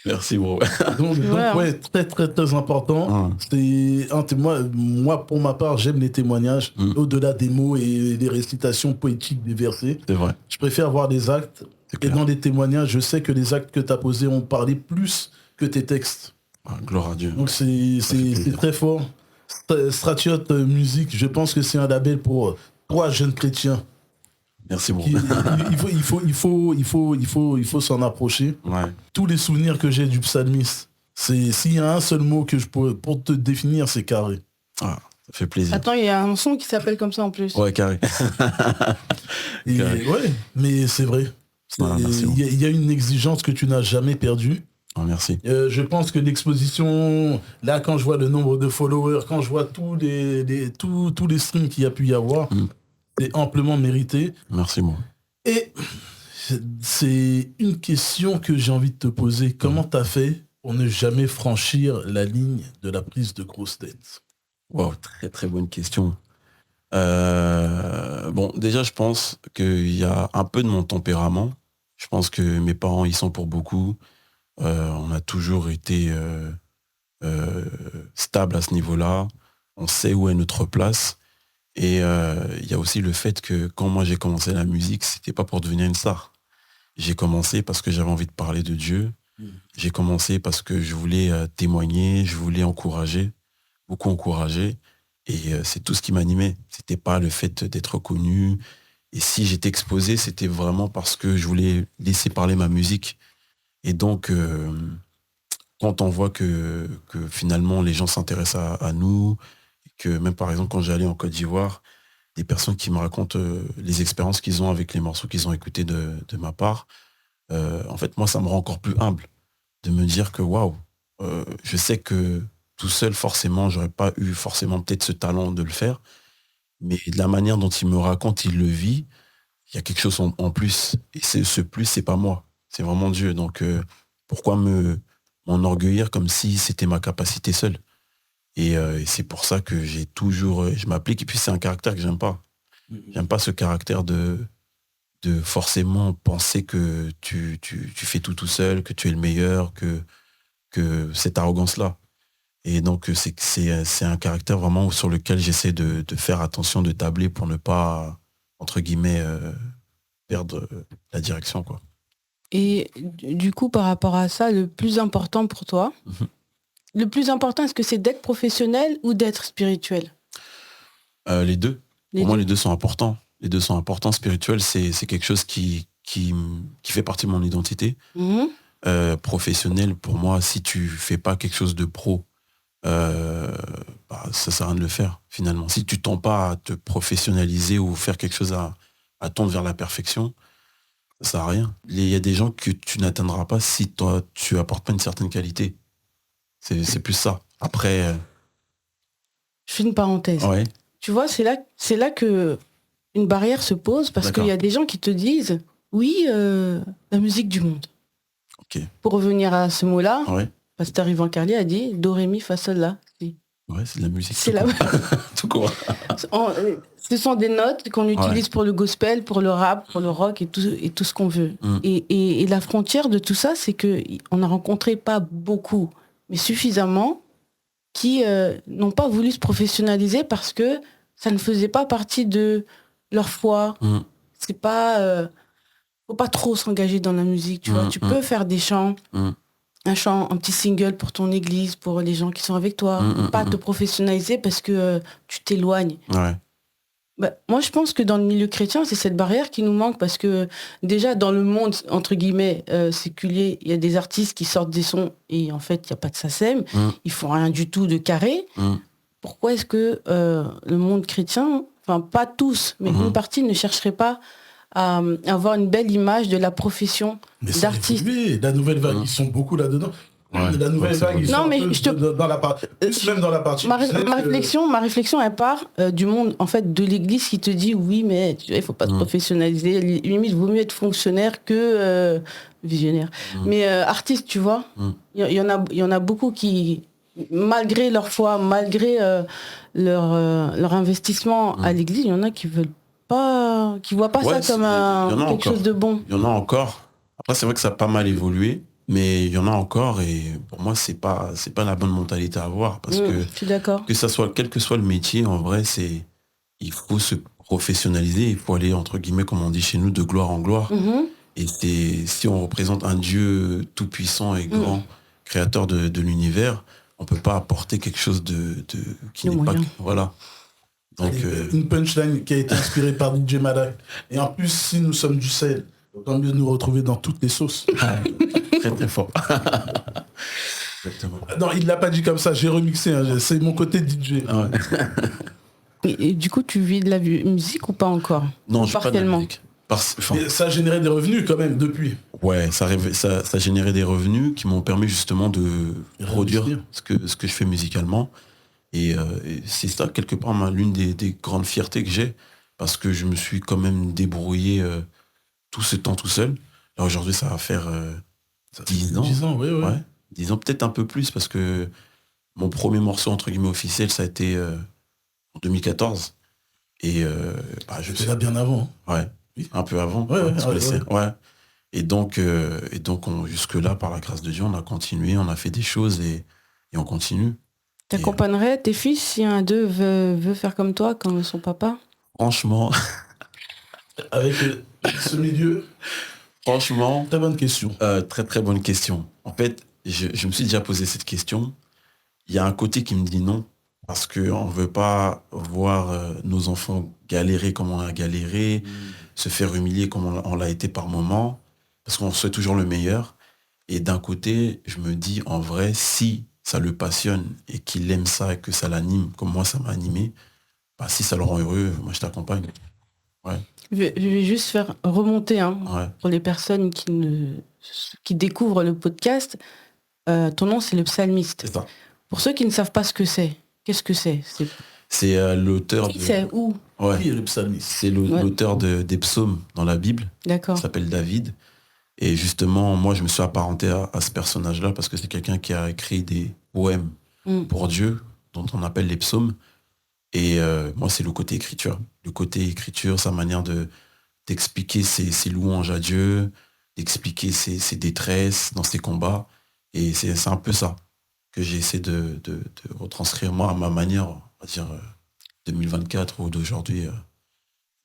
Merci, bro. Donc très, très, très important. Moi, pour ma part, j'aime les témoignages, au-delà des mots et des récitations poétiques des versets. C'est vrai. Je préfère voir les actes. Et dans les témoignages, je sais que les actes que tu as posés ont parlé plus que tes textes. Gloire à Dieu. Donc c'est très fort. Stratiote Music, je pense que c'est un label pour toi, jeunes chrétiens. Merci beaucoup. Il faut s'en approcher. Ouais. Tous les souvenirs que j'ai du psalmiste, S'il y a un seul mot que je pourrais pour te définir, c'est carré. Ah, ça fait plaisir. Attends, il y a un son qui s'appelle comme ça en plus. Ouais, carré. Ouais, mais c'est vrai. Il y a une exigence que tu n'as jamais perdue. Oh, merci. Je pense que l'exposition, là, quand je vois le nombre de followers, quand je vois tous les streams qu'il y a pu y avoir, c'est amplement mérité. Merci, moi. Et c'est une question que j'ai envie de te poser. Comment t'as fait pour ne jamais franchir la ligne de la prise de grosse tête? Wow, très très bonne question. Bon, déjà, je pense qu'il y a un peu de mon tempérament. Je pense que mes parents, ils sont pour beaucoup. On a toujours été stable à ce niveau-là. On sait où est notre place. Et il y a aussi le fait que quand moi j'ai commencé la musique, c'était pas pour devenir une star. J'ai commencé parce que j'avais envie de parler de Dieu. J'ai commencé parce que je voulais témoigner, je voulais encourager, beaucoup encourager. Et c'est tout ce qui m'animait. C'était pas le fait d'être connu. Et si j'étais exposé, c'était vraiment parce que je voulais laisser parler ma musique. Et donc, quand on voit que finalement les gens s'intéressent à nous, et que même par exemple quand j'allais en Côte d'Ivoire, des personnes qui me racontent les expériences qu'ils ont avec les morceaux qu'ils ont écoutés de ma part, en fait moi ça me rend encore plus humble de me dire que waouh, je sais que tout seul forcément j'aurais pas eu forcément peut-être ce talent de le faire, mais de la manière dont il me raconte, il le vit, il y a quelque chose en plus, et ce plus c'est pas moi, c'est vraiment Dieu. Donc pourquoi m'enorgueillir comme si c'était ma capacité seule? Et c'est pour ça que j'ai toujours, je m'applique. Et puis c'est un caractère que j'aime pas. J'aime pas ce caractère de forcément penser que tu fais tout seul, que tu es le meilleur, que cette arrogance-là. Et donc c'est un caractère vraiment sur lequel j'essaie de faire attention, de tabler pour ne pas, entre guillemets, perdre la direction, quoi. Et du coup, par rapport à ça, le plus important pour toi, le plus important, est-ce que c'est d'être professionnel ou d'être spirituel? Les deux. Pour moi, les deux sont importants. Les deux sont importants. Spirituel, c'est quelque chose qui fait partie de mon identité. Professionnel, pour moi, si tu fais pas quelque chose de pro, ça sert à rien de le faire, finalement. Si tu tends pas à te professionnaliser ou faire quelque chose à tendre vers la perfection, ça sert à rien. Il y a des gens que tu n'atteindras pas si toi, tu apportes pas une certaine qualité. C'est plus ça. Après... Je fais une parenthèse. Ouais. Tu vois, c'est là que une barrière se pose, parce qu'il y a des gens qui te disent oui, la musique du monde. Okay. Pour revenir à ce mot-là, ouais. Pasteur Yvan Carlier a dit do, ré, mi, fa, sol, la. Ouais, c'est de la musique. C'est tout court. Ce sont des notes qu'on utilise pour le gospel, pour le rap, pour le rock et tout ce qu'on veut. Et la frontière de tout ça, c'est qu'on n'a rencontré pas beaucoup, mais suffisamment, qui n'ont pas voulu se professionnaliser parce que ça ne faisait pas partie de leur foi. C'est pas... faut pas trop s'engager dans la musique, tu vois. Tu peux faire des chants, un petit single pour ton église, pour les gens qui sont avec toi, pas te professionnaliser parce que tu t'éloignes. Ouais. Bah, moi, je pense que dans le milieu chrétien, c'est cette barrière qui nous manque, parce que déjà, dans le monde, entre guillemets, séculier, il y a des artistes qui sortent des sons et en fait, il n'y a pas de SACEM, ils font rien du tout de carré. Pourquoi est-ce que le monde chrétien, enfin pas tous, mais une partie ne chercherait pas à avoir une belle image de la profession d'artiste? La nouvelle vague, ils sont beaucoup là-dedans. Ouais, la nouvelle vague, ils sont dans la partie, même dans la partie. Ma réflexion, elle part du monde, en fait, de l'église, qui te dit oui, mais il faut pas se professionnaliser. Limite, il vaut mieux être fonctionnaire que visionnaire. Mais artiste, tu vois, il y en a beaucoup qui, malgré leur foi, malgré leur investissement à l'église, il y en a qui veulent pas, qui voient pas ça comme quelque chose de bon. Il y en a encore. Après, c'est vrai que ça a pas mal évolué. Mais il y en a encore, et pour moi, c'est pas la bonne mentalité à avoir, parce que je suis d'accord. Que ça soit, quel que soit le métier, en vrai, il faut se professionnaliser, il faut aller, entre guillemets, comme on dit chez nous, de gloire en gloire. Et si on représente un Dieu tout puissant et grand, créateur de l'univers, on peut pas apporter quelque chose qui n'est pas, voilà. Donc une punchline qui a été inspirée par DJ Madak. Et en plus, si nous sommes du Sahel, autant mieux nous retrouver dans toutes les sauces. Très très fort. Exactement. Non, il l'a pas dit comme ça, j'ai remixé, hein, c'est mon côté DJ. Ah ouais. Et du coup, tu vis de la musique ou pas encore? Non, je pas de la partiellement. musique. Mais ça a généré des revenus quand même depuis. Ouais, ça a généré des revenus qui m'ont permis justement de produire ce que je fais musicalement. Et c'est ça, quelque part, l'une des grandes fiertés que j'ai, parce que je me suis quand même débrouillé tout ce temps tout seul. Là, aujourd'hui, ça va faire 10 ans. 10 ans, oui. Ouais, 10 ans, peut-être un peu plus, parce que mon premier morceau, entre guillemets, officiel, ça a été en 2014. Et je sais là bien avant. Ouais, oui. Un peu avant. Ouais. Et donc jusque-là, par la grâce de Dieu, on a continué, on a fait des choses et on continue. T'accompagnerais tes fils si un d'eux veut faire comme toi, comme son papa? Franchement. Avec ce milieu. Franchement. Très bonne question. Très très bonne question. En fait, je me suis déjà posé cette question. Il y a un côté qui me dit non, parce qu'on ne veut pas voir nos enfants galérer comme on a galéré, se faire humilier comme on l'a été par moments, parce qu'on souhaite toujours le meilleur. Et d'un côté, je me dis, en vrai, si ça le passionne et qu'il aime ça et que ça l'anime, comme moi ça m'a animé, si ça le rend heureux, moi je t'accompagne. Ouais. Je vais juste faire remonter pour les personnes qui découvrent le podcast. Ton nom, c'est le psalmiste. C'est ça. Pour ceux qui ne savent pas ce que c'est, qu'est-ce que c'est? C'est l'auteur de... C'est où? Ouais. Qui est le psalmiste? C'est l'auteur des psaumes dans la Bible. D'accord. Il s'appelle David. Et justement, moi, je me suis apparenté à ce personnage-là parce que c'est quelqu'un qui a écrit des poèmes pour Dieu, dont on appelle les psaumes. Et moi, c'est le côté écriture. Le côté écriture, sa manière d'expliquer ses louanges à Dieu, d'expliquer ses détresses dans ses combats. Et c'est un peu ça que j'ai essayé de retranscrire, moi, à ma manière, on va dire, 2024 ou d'aujourd'hui,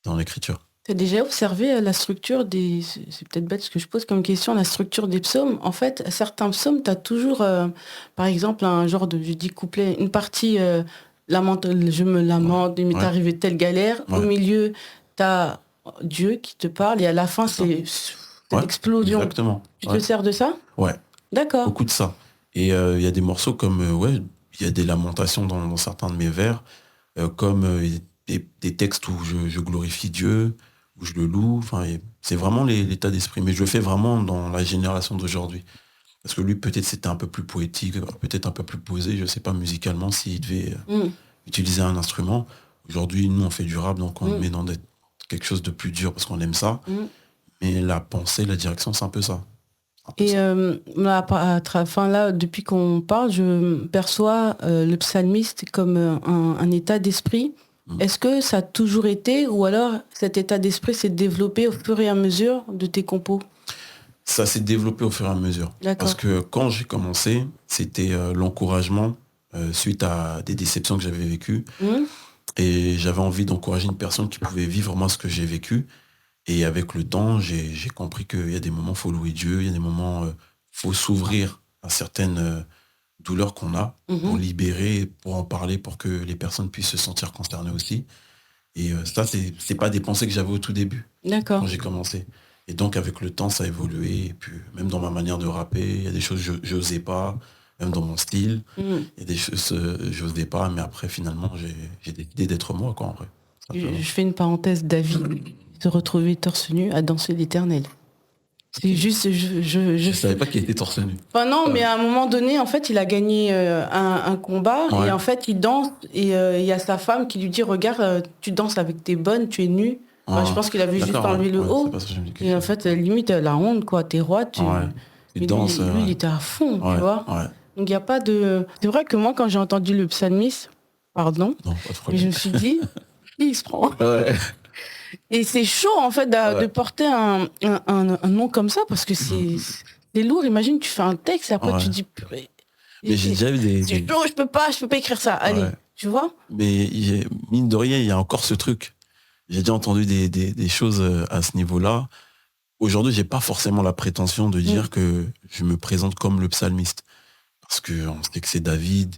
dans l'écriture. Tu as déjà observé la structure des... C'est peut-être bête ce que je pose comme question, la structure des psaumes. En fait, certains psaumes, tu as toujours, par exemple, un genre de, je dis couplet, une partie, je me lamente, il m'est arrivé telle galère. Au milieu, tu as Dieu qui te parle et à la fin, c'est l'explosion. Exactement. Tu te sers de ça? Ouais. D'accord. Beaucoup de ça. Et il y a des morceaux comme, il y a des lamentations dans certains de mes vers, comme des textes où je glorifie Dieu, où je le loue. Enfin, c'est vraiment l'état d'esprit. Mais je le fais vraiment dans la génération d'aujourd'hui. Parce que lui, peut-être c'était un peu plus poétique, peut-être un peu plus posé, je sais pas, musicalement, s'il devait utiliser un instrument. Aujourd'hui, nous, on fait du rap, donc on le met dans quelque chose de plus dur parce qu'on aime ça. Mais la pensée, la direction, c'est un peu ça. Et là, depuis qu'on parle, je perçois le psalmiste comme un état d'esprit. Est-ce que ça a toujours été, ou alors cet état d'esprit s'est développé au fur et à mesure de tes compos? Ça s'est développé au fur et à mesure. Parce que quand j'ai commencé, c'était l'encouragement suite à des déceptions que j'avais vécues. Et j'avais envie d'encourager une personne qui pouvait vivre moi ce que j'ai vécu. Et avec le temps, j'ai compris qu'il y a des moments, il faut louer Dieu, il y a des moments, il faut s'ouvrir à certaines douleurs qu'on a pour libérer, pour en parler, pour que les personnes puissent se sentir concernées aussi. Et ça, c'est pas des pensées que j'avais au tout début, quand j'ai commencé. Et donc, avec le temps, ça a évolué. Et puis, même dans ma manière de rapper, il y a des choses que je n'osais pas, même dans mon style. Il y a des choses que je n'osais pas, mais après, finalement, j'ai décidé d'être moi, quoi, en vrai. Je fais une parenthèse, David se retrouvait torse nu à danser l'Éternel. C'est juste, je savais pas qu'il était torse nu. Enfin non, mais à un moment donné, en fait, il a gagné un combat et en fait, il danse et il y a sa femme qui lui dit, regarde, tu danses avec tes bonnes, tu es nu. Je pense qu'il avait juste enlevé le haut. Et en fait, limite, la honte, quoi. T'es roi, il danse. Lui, il était à fond, tu vois. Donc, il n'y a pas de... C'est vrai que moi, quand j'ai entendu le psalmiste, pardon, mais je me suis dit, il se prend. Et c'est chaud, en fait, de porter un nom comme ça, parce que c'est lourd. Imagine, tu fais un texte, et après, tu dis, purée. Mais j'ai déjà eu des... C'est chaud, je peux pas écrire ça. Allez, tu vois. Mais mine de rien, il y a encore ce truc. J'ai déjà entendu des choses à ce niveau-là. Aujourd'hui, j'ai pas forcément la prétention de dire que je me présente comme le psalmiste. Parce qu'on sait que c'est David.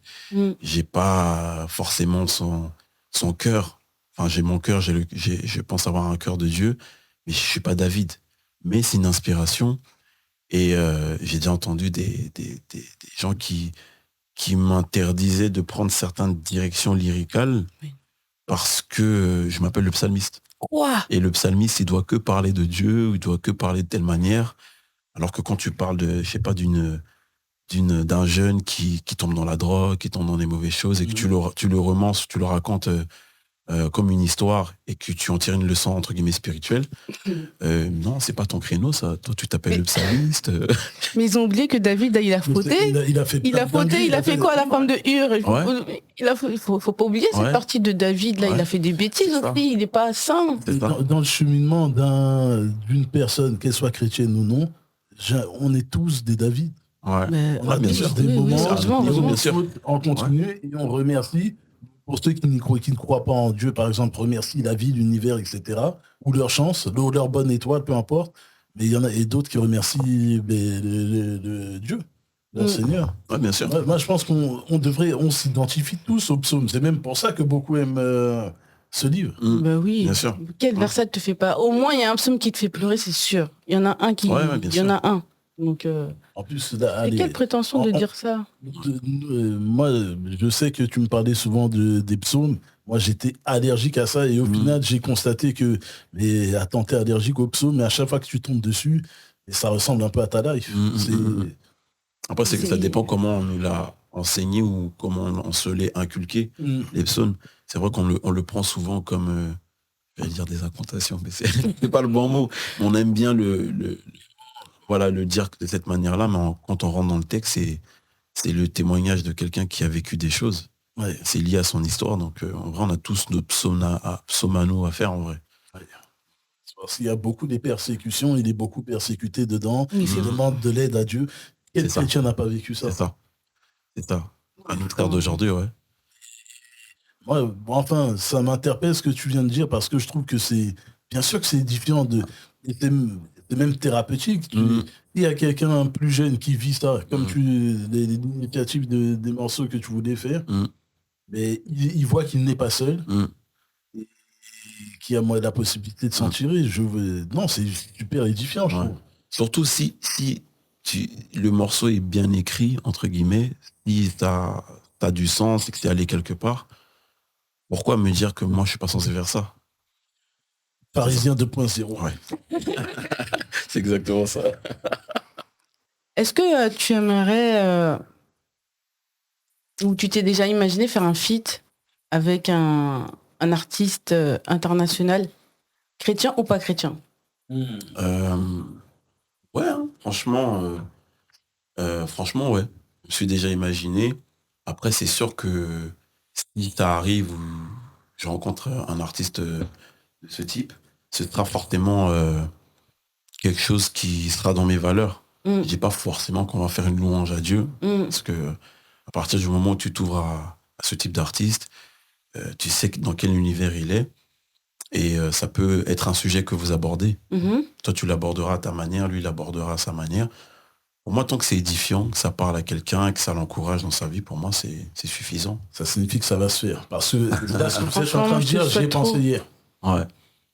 J'ai pas forcément son cœur. Enfin, j'ai mon cœur, je pense avoir un cœur de Dieu, mais je suis pas David. Mais c'est une inspiration. Et j'ai déjà entendu des gens qui m'interdisaient de prendre certaines directions lyricales parce que je m'appelle le psalmiste. Quoi ? Et le psalmiste, il doit que parler de Dieu, ou il doit que parler de telle manière. Alors que quand tu parles de, je sais pas, d'un jeune qui tombe dans la drogue, qui tombe dans des mauvaises choses, et que tu le romances, tu le racontes comme une histoire, et que tu en tires une leçon entre guillemets spirituelle, non, c'est pas ton créneau, ça. Toi, tu t'appelles le psalmiste. Mais ils ont oublié que David, là, il a fauté. Il a fait quoi à la femme de Hur? Il faut pas oublier cette Ouais. partie de David, là, il a fait des bêtises C'est ça. aussi, il n'est pas saint. C'est ça. Dans le cheminement d'une personne, qu'elle soit chrétienne ou non, on est tous des David. Ouais. Mais, On a bien tous sûr. des moments heureusement, où heureusement. on saute en continu et on remercie. Pour ceux qui ne croient pas en Dieu, par exemple, remercie la vie, l'univers, etc. Ou leur chance, leur bonne étoile, peu importe. Mais il y en a et d'autres qui remercient le Dieu, le Seigneur. Ouais, bien sûr. Ouais, moi, je pense on s'identifie tous au psaume. C'est même pour ça que beaucoup aiment ce livre. Bah oui. Bien sûr. Quel verset te fait pas? Au moins, il y a un psaume qui te fait pleurer, c'est sûr. Il y en a un qui. Ouais, bien il y en a un. Donc, En plus, et quelle prétention de dire ça? moi, je sais que tu me parlais souvent des psaumes. Moi, j'étais allergique à ça et au final, j'ai constaté que t'es allergique aux psaumes, mais à chaque fois que tu tombes dessus, ça ressemble un peu à ta life. Après, c'est que ça dépend comment on nous l'a enseigné ou comment on se l'est inculqué, les psaumes. C'est vrai qu'on le prend souvent comme, je vais dire des incantations, mais c'est pas le bon mot. On aime bien le dire de cette manière-là, mais quand on rentre dans le texte, c'est le témoignage de quelqu'un qui a vécu des choses. Ouais. C'est lié à son histoire, donc en vrai, on a tous notre psaume à nous à faire, en vrai. Ouais. Parce qu'il y a beaucoup de persécutions, il est beaucoup persécuté dedans, Oui, il demande de l'aide à Dieu. Quel C'est chrétien n'a pas vécu ça? C'est ça. À notre ère d'aujourd'hui, ouais. Ouais, bon, enfin, ça m'interpelle ce que tu viens de dire parce que je trouve que bien sûr que c'est différent c'est même thérapeutique. Il y a quelqu'un plus jeune qui vit ça, comme l'initiative des morceaux que tu voulais faire, mais il voit qu'il n'est pas seul, et qu'il y a la possibilité de s'en tirer. Non, c'est super édifiant, je trouve. Surtout si le morceau est bien écrit, entre guillemets, si ça a du sens et que c'est allé quelque part, pourquoi me dire que moi je suis pas censé faire ça? Parisien 2.0. Ouais. C'est exactement ça. Est-ce que tu aimerais, ou tu t'es déjà imaginé faire un feat avec un artiste international, chrétien ou pas chrétien? Ouais, hein, franchement, ouais. Je me suis déjà imaginé. Après, c'est sûr que si ça arrive ou je rencontre un artiste de ce type, ce sera fortement quelque chose qui sera dans mes valeurs. Je dis pas forcément qu'on va faire une louange à Dieu, parce que à partir du moment où tu t'ouvres à ce type d'artiste, tu sais dans quel univers il est, et ça peut être un sujet que vous abordez. Toi, tu l'aborderas à ta manière, lui, il l'abordera à sa manière. Pour moi, tant que c'est édifiant, que ça parle à quelqu'un, que ça l'encourage dans sa vie, pour moi, c'est suffisant. Ça signifie que ça va se faire. Parce que là, ce que vous êtes en train de dire, j'y ai pensé hier. Ouais.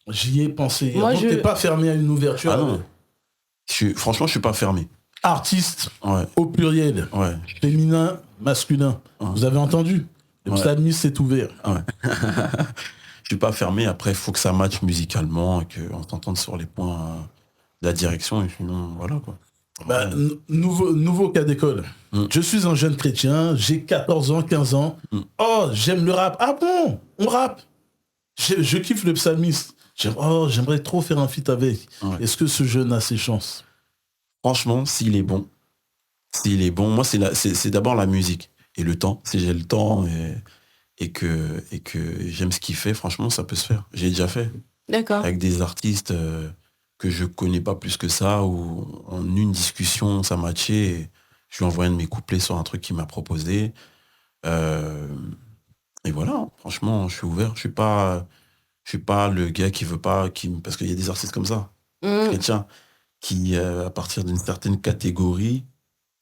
J'y ai pensé hier. Moi, donc, t'es pas fermé à une ouverture. Ah non. Franchement, je suis pas fermé. Artiste, Ouais. au pluriel. Ouais. Féminin, masculin. Vous avez entendu? Le psalmiste s'est ouvert. Ouais. Je suis pas fermé. Après, il faut que ça matche musicalement et qu'on s'entende sur les points de la direction. Et sinon, voilà quoi. Bah, nouveau cas d'école. Je suis un jeune chrétien, j'ai 14 ans, 15 ans. Oh, j'aime le rap. Ah bon, on rappe. Je kiffe le psalmiste. J'aimerais trop faire un feat avec. Ouais. Est-ce que ce jeune a ses chances? Franchement, s'il est bon, moi, c'est d'abord la musique et le temps. Si j'ai le temps et que j'aime ce qu'il fait, franchement, ça peut se faire. J'ai déjà fait. D'accord. Avec des artistes que je connais pas plus que ça, où en une discussion, ça matchait. Et je lui envoie un de mes couplets sur un truc qu'il m'a proposé. Et voilà, franchement, je suis ouvert. Je suis pas le gars qui veut pas... parce qu'il y a des artistes comme ça, chrétiens, qui, à partir d'une certaine catégorie,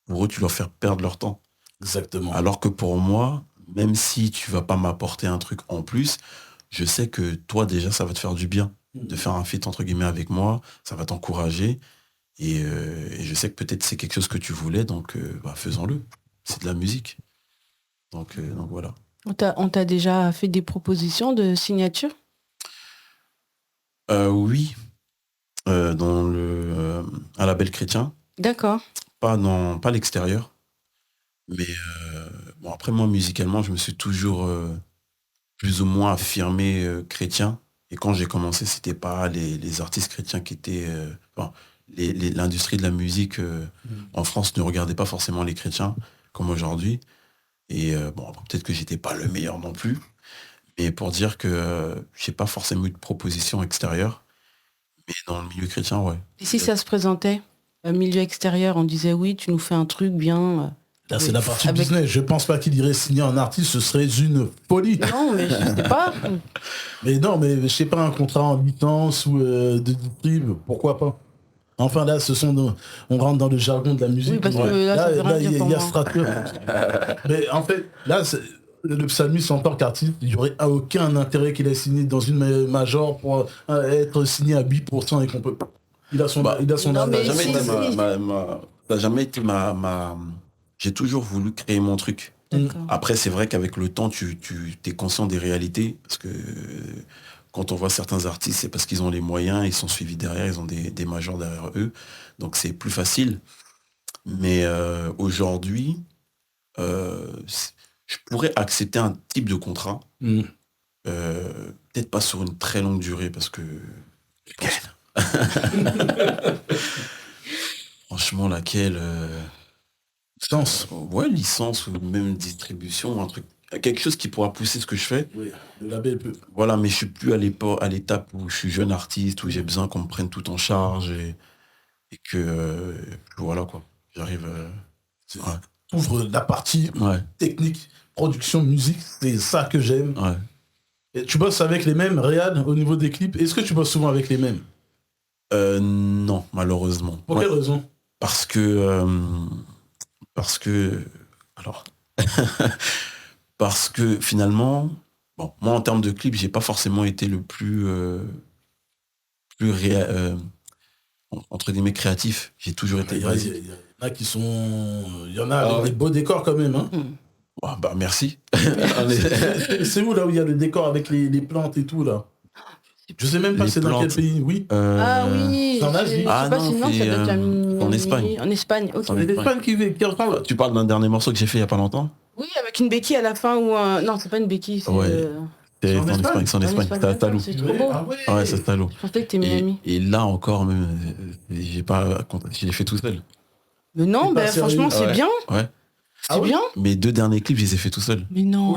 pour eux, tu leur faire perdre leur temps. Exactement. Alors que pour moi, même si tu vas pas m'apporter un truc en plus, je sais que toi, déjà, ça va te faire du bien de faire un feat, entre guillemets, avec moi. Ça va t'encourager. Et je sais que peut-être c'est quelque chose que tu voulais, donc faisons-le. C'est de la musique. Donc voilà. On t'a déjà fait des propositions de signature? Oui, dans un label chrétien. D'accord. Pas l'extérieur. Mais après moi, musicalement, je me suis toujours plus ou moins affirmé chrétien. Et quand j'ai commencé, c'était pas les artistes chrétiens qui étaient... l'industrie de la musique en France ne regardait pas forcément les chrétiens comme aujourd'hui. Et peut-être que j'étais pas le meilleur non plus. Mais pour dire que j'ai pas forcément eu de proposition extérieure. Mais dans le milieu chrétien, ouais. Et si ça se présentait, un milieu extérieur, on disait oui, tu nous fais un truc bien... Là, c'est la partie business. Je pense pas qu'il irait signer un artiste, ce serait une folie. Non, mais je sais pas. Mais non, mais je sais pas, un contrat en licence ou de distrib, pourquoi pas. Enfin là, on rentre dans le jargon de la musique. Oui, parce que là, il y a Strateur. Mais en fait, là, le psalmiste en tant qu'artiste, il n'y aurait aucun intérêt qu'il ait signé dans une major pour être signé à 8% et qu'on peut. Il a son non, mais ça n'a jamais été ma j'ai toujours voulu créer mon truc. D'accord. Après, c'est vrai qu'avec le temps, tu es conscient des réalités. Parce que quand on voit certains artistes, c'est parce qu'ils ont les moyens, ils sont suivis derrière, ils ont des majors derrière eux. Donc c'est plus facile. Mais aujourd'hui, je pourrais accepter un type de contrat. Peut-être pas sur une très longue durée, parce que... Franchement, laquelle... Licence. Ouais, licence ou même distribution, un truc, quelque chose qui pourra pousser ce que je fais. Oui, le label peut. Voilà, mais je suis plus à l'étape où je suis jeune artiste, où j'ai besoin qu'on me prenne tout en charge et que voilà quoi. J'arrive. Ouais. Ouvre la partie technique, production, musique, c'est ça que j'aime. Ouais. Et tu bosses avec les mêmes réals au niveau des clips. Est-ce que tu bosses souvent avec les mêmes? Non, malheureusement. Pour quelle raison? Parce que alors parce que finalement, moi en termes de clip, j'ai pas forcément été le plus entre guillemets créatif. J'ai toujours été basique. Il y en a qui sont, il y en a avec des beaux décors quand même, hein. Merci. C'est où là où il y a le décor avec les plantes et tout là? Je sais même pas c'est dans quel pays, oui. Ah oui. En Asie. En Espagne. En Espagne, ok. C'est l'Espagne qui ressemble. Tu parles d'un dernier morceau que j'ai fait il y a pas longtemps? Oui, avec une béquille à la fin ou un... Non, c'est pas une béquille, c'est... C'est en Espagne, c'est à Talou. C'est trop beau. Ouais, c'est à Talou. Je pensais que t'es Miami. Et là encore, même, je l'ai fait tout seul. Mais non, franchement, c'est bien. Ouais. C'est bien. Mes 2 derniers clips, je les ai fait tout seul. Mais non.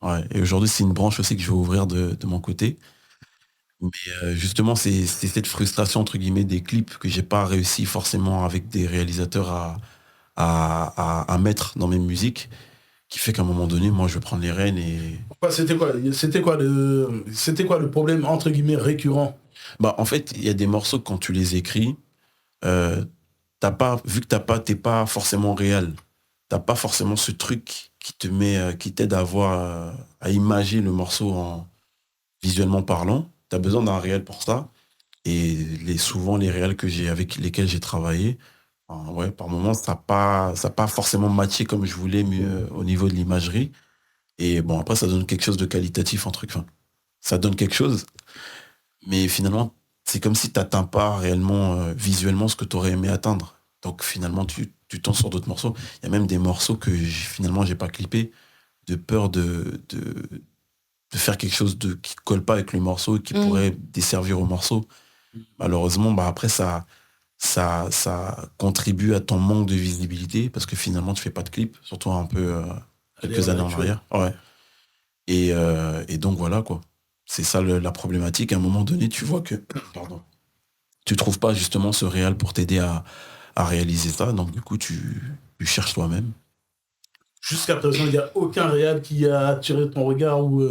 Ouais. Et aujourd'hui, c'est une branche aussi que je vais ouvrir de mon côté. Mais justement, c'est cette frustration, entre guillemets, des clips que j'ai pas réussi forcément avec des réalisateurs à mettre dans mes musiques, qui fait qu'à un moment donné, moi, je vais prendre les rênes et... C'était quoi le problème, entre guillemets, récurrent? En fait, il y a des morceaux que quand tu les écris, vu que t'es pas forcément réel, t'as pas forcément ce truc qui t'aide à imager le morceau visuellement parlant. T'as besoin d'un réel pour ça. Et souvent, les réels avec lesquels j'ai travaillé, par moments, ça n'a pas forcément matché comme je voulais, mais au niveau de l'imagerie. Et après, ça donne quelque chose de qualitatif, ça donne quelque chose. Mais finalement, c'est comme si tu n'atteins pas réellement, visuellement, ce que tu aurais aimé atteindre. Donc finalement, tu tombes sur d'autres morceaux. Il y a même des morceaux que finalement, j'ai pas clippé, de peur de faire quelque chose qui colle pas avec le morceau, qui pourrait desservir au morceau. Malheureusement, après, ça contribue à ton manque de visibilité, parce que finalement, tu fais pas de clip, surtout un peu quelques années en arrière. Ouais. Et donc, voilà, quoi. C'est ça la problématique. À un moment donné, tu vois que tu trouves pas justement ce réel pour t'aider à réaliser ça. Donc, du coup, tu cherches toi-même. Jusqu'à présent, il n'y a aucun réel qui a attiré ton regard ou...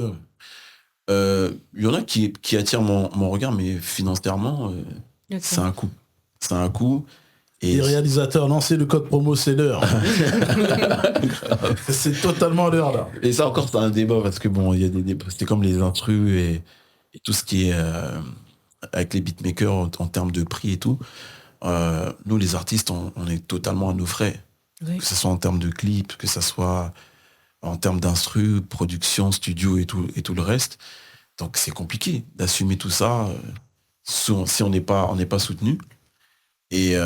Il y en a qui attirent mon regard, mais financièrement, c'est un coût. C'est un coût. Et les réalisateurs, lancez le code promo, c'est l'heure. C'est totalement l'heure, là. Et ça encore, c'est un débat, parce que il y a des débats. C'est comme les intrus et tout ce qui est avec les beatmakers en termes de prix et tout. nous les artistes, on est totalement à nos frais. Oui. Que ce soit en termes de clips, que ce soit en termes d'instru, production, studio et tout le reste. Donc c'est compliqué d'assumer tout ça si on n'est pas soutenu. Et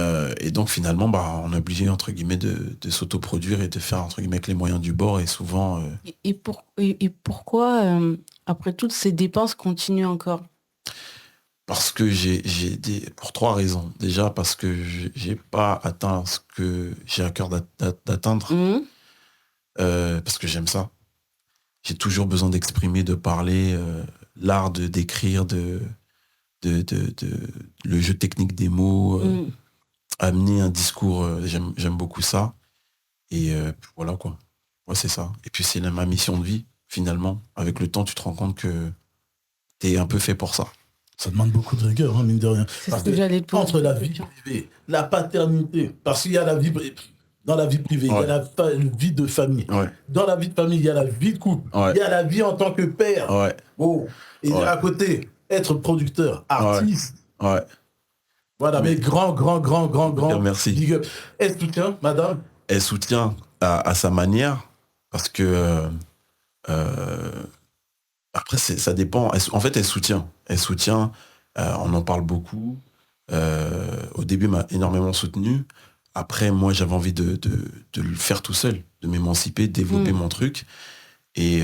donc finalement, on est obligé entre guillemets de s'autoproduire et de faire entre guillemets avec les moyens du bord et souvent. Et pourquoi après toutes ces dépenses continuent encore? Parce que pour 3 raisons. Déjà parce que j'ai pas atteint ce que j'ai à cœur d'atteindre. Parce que j'aime ça. J'ai toujours besoin d'exprimer, de parler, l'art d'écrire, le jeu technique des mots, amener un discours, j'aime beaucoup ça. Et voilà quoi. Ouais, c'est ça. Et puis c'est ma mission de vie, finalement. Avec le temps, tu te rends compte que t'es un peu fait pour ça. Ça demande beaucoup de rigueur, mine de rien. C'est ce que j'allais te poser. Entre la vie privée, la paternité, parce qu'il y a la vie dans la vie privée, il y a la vie de famille. Ouais. Dans la vie de famille, il y a la vie de couple. Ouais. Il y a la vie en tant que père. Ouais. Oh. Et à côté, être producteur, artiste. Ouais. Voilà, mais grand. Merci. Big up. Elle soutient, madame? Elle soutient à sa manière, parce que après, ça dépend. En fait, elle soutient. On en parle beaucoup. Au début, m'a énormément soutenu. Après, moi, j'avais envie de le faire tout seul, de m'émanciper, de développer mon truc. Et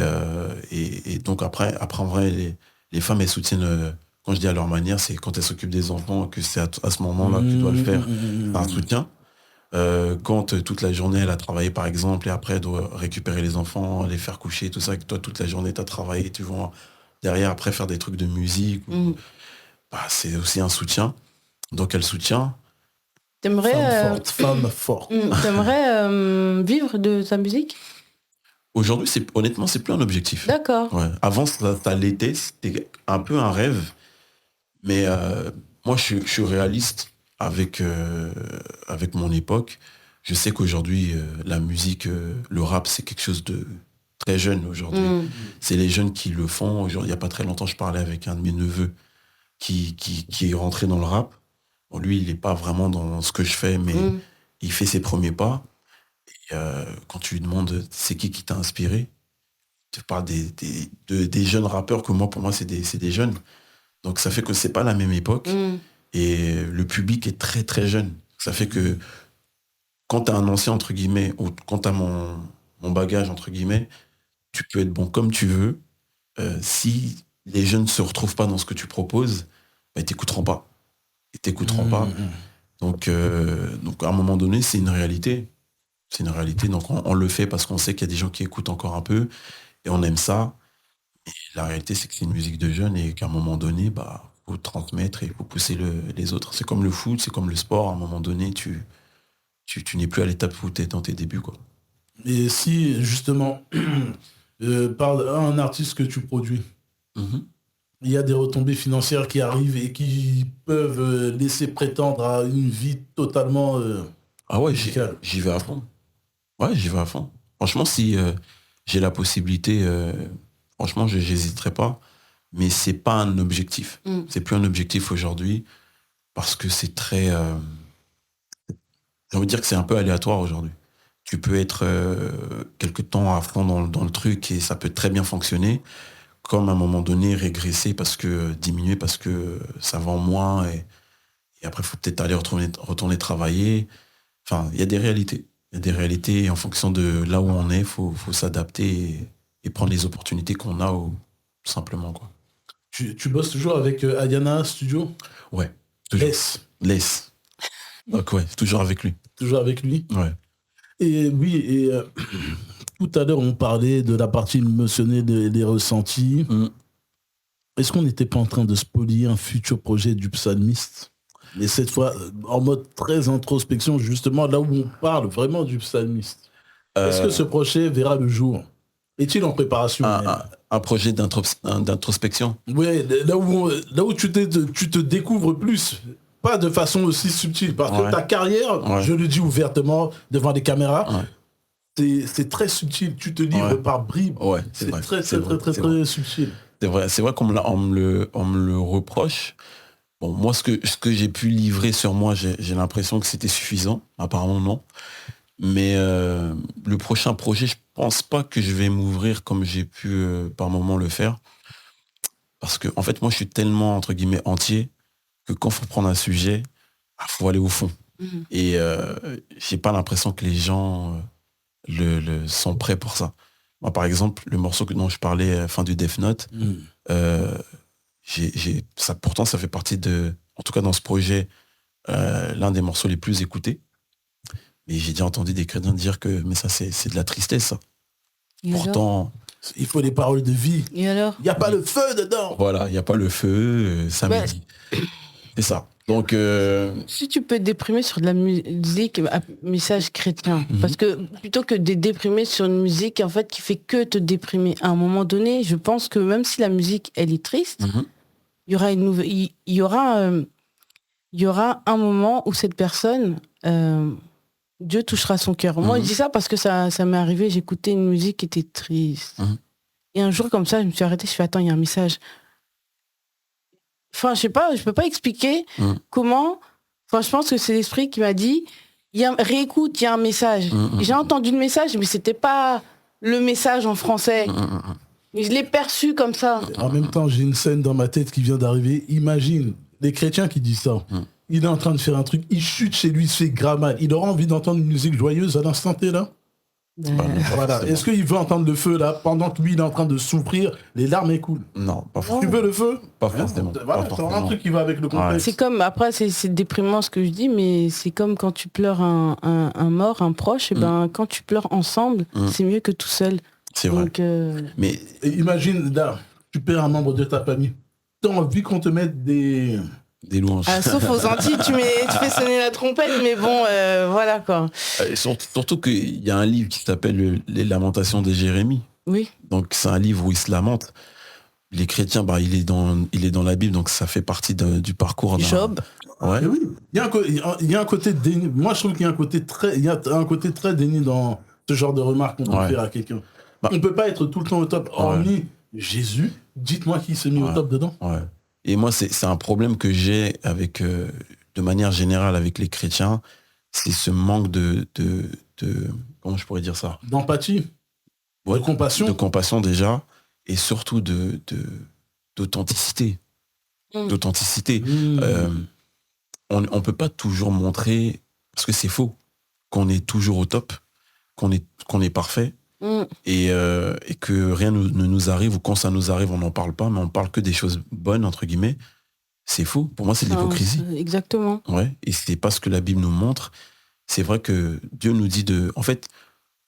donc, après, en vrai, les femmes, elles soutiennent, quand je dis à leur manière, c'est quand elles s'occupent des enfants, que c'est à ce moment-là que tu dois le faire. Un soutien. Quand toute la journée elle a travaillé par exemple et après elle doit récupérer les enfants, les faire coucher, tout ça, que toi toute la journée tu as travaillé, tu vas derrière après faire des trucs de musique, c'est aussi un soutien. Donc elle soutient. T'aimerais femme forte. T'aimerais vivre de sa musique? Aujourd'hui, honnêtement, c'est plus un objectif. D'accord. Ouais. Avant, ça l'était, c'était un peu un rêve. Mais moi, je suis réaliste avec mon époque. Je sais qu'aujourd'hui, la musique, le rap, c'est quelque chose de très jeune aujourd'hui. C'est les jeunes qui le font. Il n'y a pas très longtemps, je parlais avec un de mes neveux qui est rentré dans le rap. Bon, lui, il n'est pas vraiment dans ce que je fais, mais il fait ses premiers pas. Et quand tu lui demandes c'est qui t'a inspiré, tu parles des jeunes rappeurs que moi, pour moi, c'est des jeunes. Donc ça fait que c'est pas la même époque. Et le public est très très jeune. Ça fait que quand t'as un ancien, entre guillemets, ou quand t'as mon bagage, entre guillemets, tu peux être bon comme tu veux. Si les jeunes ne se retrouvent pas dans ce que tu proposes, ils t'écouteront pas. Donc à un moment donné, c'est une réalité. C'est une réalité. Donc on le fait parce qu'on sait qu'il y a des gens qui écoutent encore un peu et on aime ça. Et la réalité, c'est que c'est une musique de jeunes et qu'à un moment donné, faut transmettre et faut pousser les autres. C'est comme le foot, c'est comme le sport. À un moment donné, tu n'es plus à l'étape où tu es dans tes débuts, quoi. Et si, justement, par un artiste que tu produis, il y a des retombées financières qui arrivent et qui peuvent laisser prétendre à une vie totalement musicale. J'y vais à fond. Ouais, j'y vais à fond. Franchement, si j'ai la possibilité, franchement, je n'hésiterai pas. Mais c'est pas un objectif. C'est plus un objectif aujourd'hui parce que c'est très... j'ai envie de dire que c'est un peu aléatoire aujourd'hui. Tu peux être quelque temps à fond dans le truc et ça peut très bien fonctionner, comme à un moment donné régresser diminuer parce que ça vend moins et après il faut peut-être aller retourner travailler. Enfin, il y a des réalités. Il y a des réalités et en fonction de là où on est, faut s'adapter et prendre les opportunités qu'on a tout simplement, quoi. Tu bosses toujours avec Ayana Studio? Ouais. Toujours. Les. Donc ouais, toujours avec lui. Toujours avec lui? Ouais. Et oui, tout à l'heure on parlait de la partie émotionnelle des ressentis. Est-ce qu'on n'était pas en train de spolier un futur projet du psalmiste? Mais cette fois en mode très introspection, justement là où on parle vraiment du psalmiste. Est-ce que ce projet verra le jour? Est-il en préparation? Un projet d'introspection? Oui, là où tu te découvres plus. Pas de façon aussi subtile. Parce que ta carrière, je le dis ouvertement devant les caméras, c'est très subtil. Tu te livres par bribes. Ouais, c'est très subtil. C'est vrai qu'on me le reproche. Bon, moi, ce que j'ai pu livrer sur moi, j'ai l'impression que c'était suffisant. Apparemment, non. Mais le prochain projet, je pense pas que je vais m'ouvrir comme j'ai pu par moment le faire. Parce que, en fait, moi, je suis tellement, entre guillemets, entier que quand il faut prendre un sujet, il faut aller au fond. Et j'ai pas l'impression que les gens sont prêts pour ça. Moi, par exemple, le morceau dont je parlais, fin du Death Note, pourtant, ça fait partie en tout cas dans ce projet, l'un des morceaux les plus écoutés. Mais j'ai déjà entendu des chrétiens dire que mais ça c'est de la tristesse ça. Et pourtant il faut des paroles de vie. Et alors il n'y a pas le feu dedans. Voilà, il n'y a pas le feu, ça me dit. C'est ça. Donc si tu peux te déprimer sur de la musique à message chrétien, parce que plutôt que de déprimer sur une musique en fait qui fait que te déprimer, à un moment donné, je pense que même si la musique elle est triste, il y aura un moment où cette personne Dieu touchera son cœur. Moi, je dis ça parce que ça m'est arrivé. J'écoutais une musique qui était triste. Et un jour, comme ça, je me suis arrêtée. Je fais, attends, il y a un message. Enfin, je sais pas, je peux pas expliquer comment. Enfin, je pense que c'est l'esprit qui m'a dit, réécoute, il y a un message. J'ai entendu le message, mais c'était pas le message en français. Mais je l'ai perçu comme ça. En même temps, j'ai une scène dans ma tête qui vient d'arriver. Imagine, les chrétiens qui disent ça. Il est en train de faire un truc, il chute chez lui, il se fait grammal. Il aura envie d'entendre une musique joyeuse à l'instant T, là. Voilà. Est-ce qu'il veut entendre le feu, là, pendant que lui, il est en train de souffrir, les larmes coulent? Non, pas forcément. Tu veux le feu? Pas forcément. Voilà, c'est un truc qui va avec le contexte. C'est comme, après, c'est déprimant ce que je dis, mais c'est comme quand tu pleures un mort, un proche, et ben, quand tu pleures ensemble, c'est mieux que tout seul. C'est vrai. Donc, mais imagine, là, tu perds un membre de ta famille. T'as envie qu'on te mette des louanges. Sauf aux Antilles, tu fais sonner la trompette, mais bon, voilà quoi. Surtout qu'il y a un livre qui s'appelle Les Lamentations de Jérémie. Oui. Donc c'est un livre où il se lamente. Les chrétiens, il est dans la Bible, donc ça fait partie du parcours. Job. Ouais. Oui. Il y a un côté déni. Moi, je trouve qu'il y a un côté très déni dans ce genre de remarques qu'on peut faire à quelqu'un. On peut pas être tout le temps au top. Hormis Jésus, dites-moi qui s'est mis au top dedans. Ouais. Et moi, c'est un problème que j'ai avec, de manière générale avec les chrétiens, c'est ce manque de comment je pourrais dire ça? D'empathie, de compassion. De compassion déjà, et surtout d'authenticité. D'authenticité. On peut pas toujours montrer, parce que c'est faux, qu'on est toujours au top, qu'on est parfait, et que rien ne nous arrive, ou quand ça nous arrive, on n'en parle pas, mais on parle que des choses bonnes, entre guillemets. C'est faux. Pour moi, c'est de l'hypocrisie. Exactement. Ouais. Et c'est pas ce que la Bible nous montre. C'est vrai que Dieu nous dit en fait,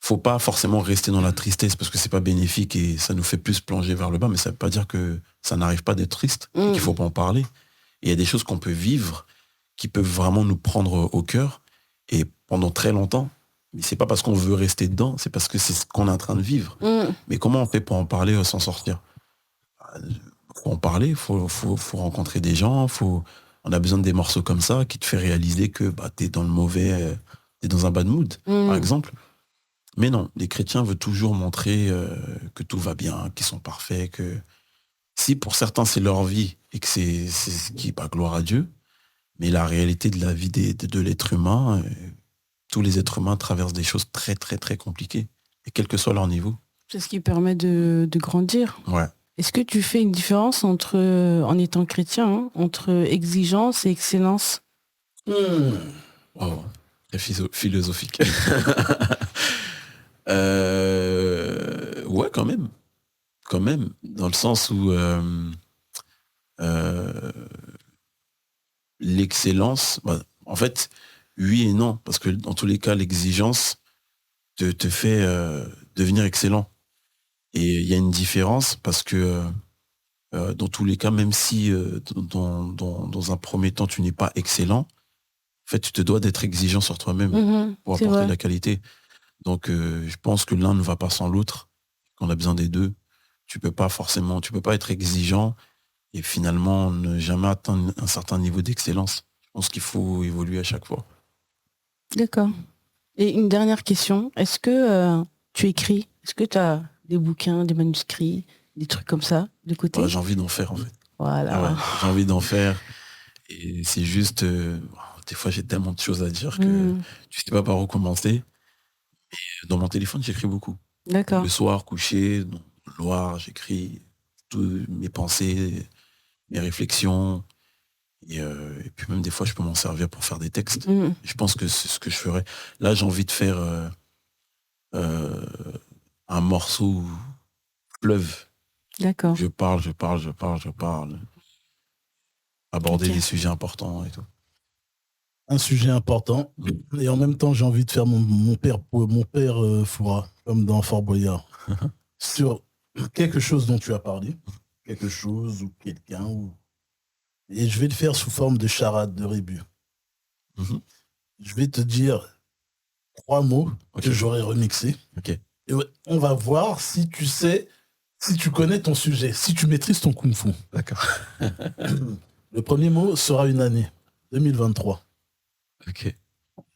faut pas forcément rester dans la tristesse parce que c'est pas bénéfique et ça nous fait plus plonger vers le bas, mais ça veut pas dire que ça n'arrive pas d'être triste, et qu'il faut pas en parler. Et il y a des choses qu'on peut vivre qui peuvent vraiment nous prendre au cœur et pendant très longtemps. Mais c'est pas parce qu'on veut rester dedans, c'est parce que c'est ce qu'on est en train de vivre. Mais comment on fait pour en parler sans sortir? Faut en parler, faut rencontrer des gens, on a besoin de des morceaux comme ça qui te fait réaliser que t'es dans le mauvais, t'es dans un bad mood, par exemple. Mais non, les chrétiens veulent toujours montrer que tout va bien, qu'ils sont parfaits, que si pour certains c'est leur vie et que c'est ce qui est gloire à Dieu, mais la réalité de la vie de l'être humain, tous les êtres humains traversent des choses très très très compliquées, et quel que soit leur niveau. C'est ce qui permet de grandir. Ouais. Est-ce que tu fais une différence en étant chrétien, entre exigence et excellence? Oh, très philosophique. Ouais, quand même. Quand même, dans le sens où l'excellence, en fait, oui et non, parce que dans tous les cas, l'exigence te fait devenir excellent. Et il y a une différence parce que dans tous les cas, même si dans un premier temps, tu n'es pas excellent, en fait, tu te dois d'être exigeant sur toi-même pour apporter de la qualité. Donc, je pense que l'un ne va pas sans l'autre, qu'on a besoin des deux. Tu peux pas être exigeant et finalement ne jamais atteindre un certain niveau d'excellence. Je pense qu'il faut évoluer à chaque fois. D'accord. Et une dernière question, est-ce que tu écris? Est-ce que tu as des bouquins, des manuscrits, des trucs comme ça de côté? J'ai envie d'en faire en fait. Voilà. J'ai envie d'en faire. Et c'est juste, des fois j'ai tellement de choses à dire que tu sais pas par où commencer. Et dans mon téléphone, j'écris beaucoup. D'accord. Le soir, couché, dans le noir, j'écris toutes mes pensées, mes réflexions. Et puis même des fois, je peux m'en servir pour faire des textes. Je pense que c'est ce que je ferais. Là, j'ai envie de faire un morceau fleuve. D'accord. Je parle. Aborder Ok. des sujets importants et tout. Un sujet important. Et en même temps, j'ai envie de faire mon père Foura, comme dans Fort Boyard. Sur quelque chose dont tu as parlé. Quelque chose ou quelqu'un. Et je vais le faire sous forme de charade, de rébut. Je vais te dire 3 mots que j'aurais remixés. Okay. Et on va voir si tu sais, si tu connais ton sujet, si tu maîtrises ton kung-fu. D'accord. Le premier mot sera une année, 2023. Ok.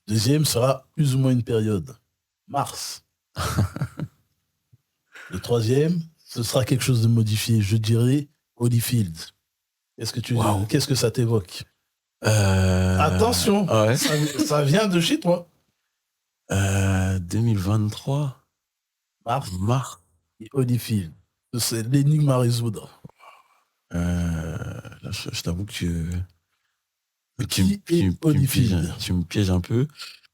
Deuxième sera plus ou moins une période, mars. Le troisième, ce sera quelque chose de modifié, je dirais Holyfield. Qu'est-ce que ça t'évoque? Attention, ouais. ça vient de chez toi. 2023. Mars. Et Holyfield. C'est l'énigme à résoudre. Là, je t'avoue que tu me pièges un peu.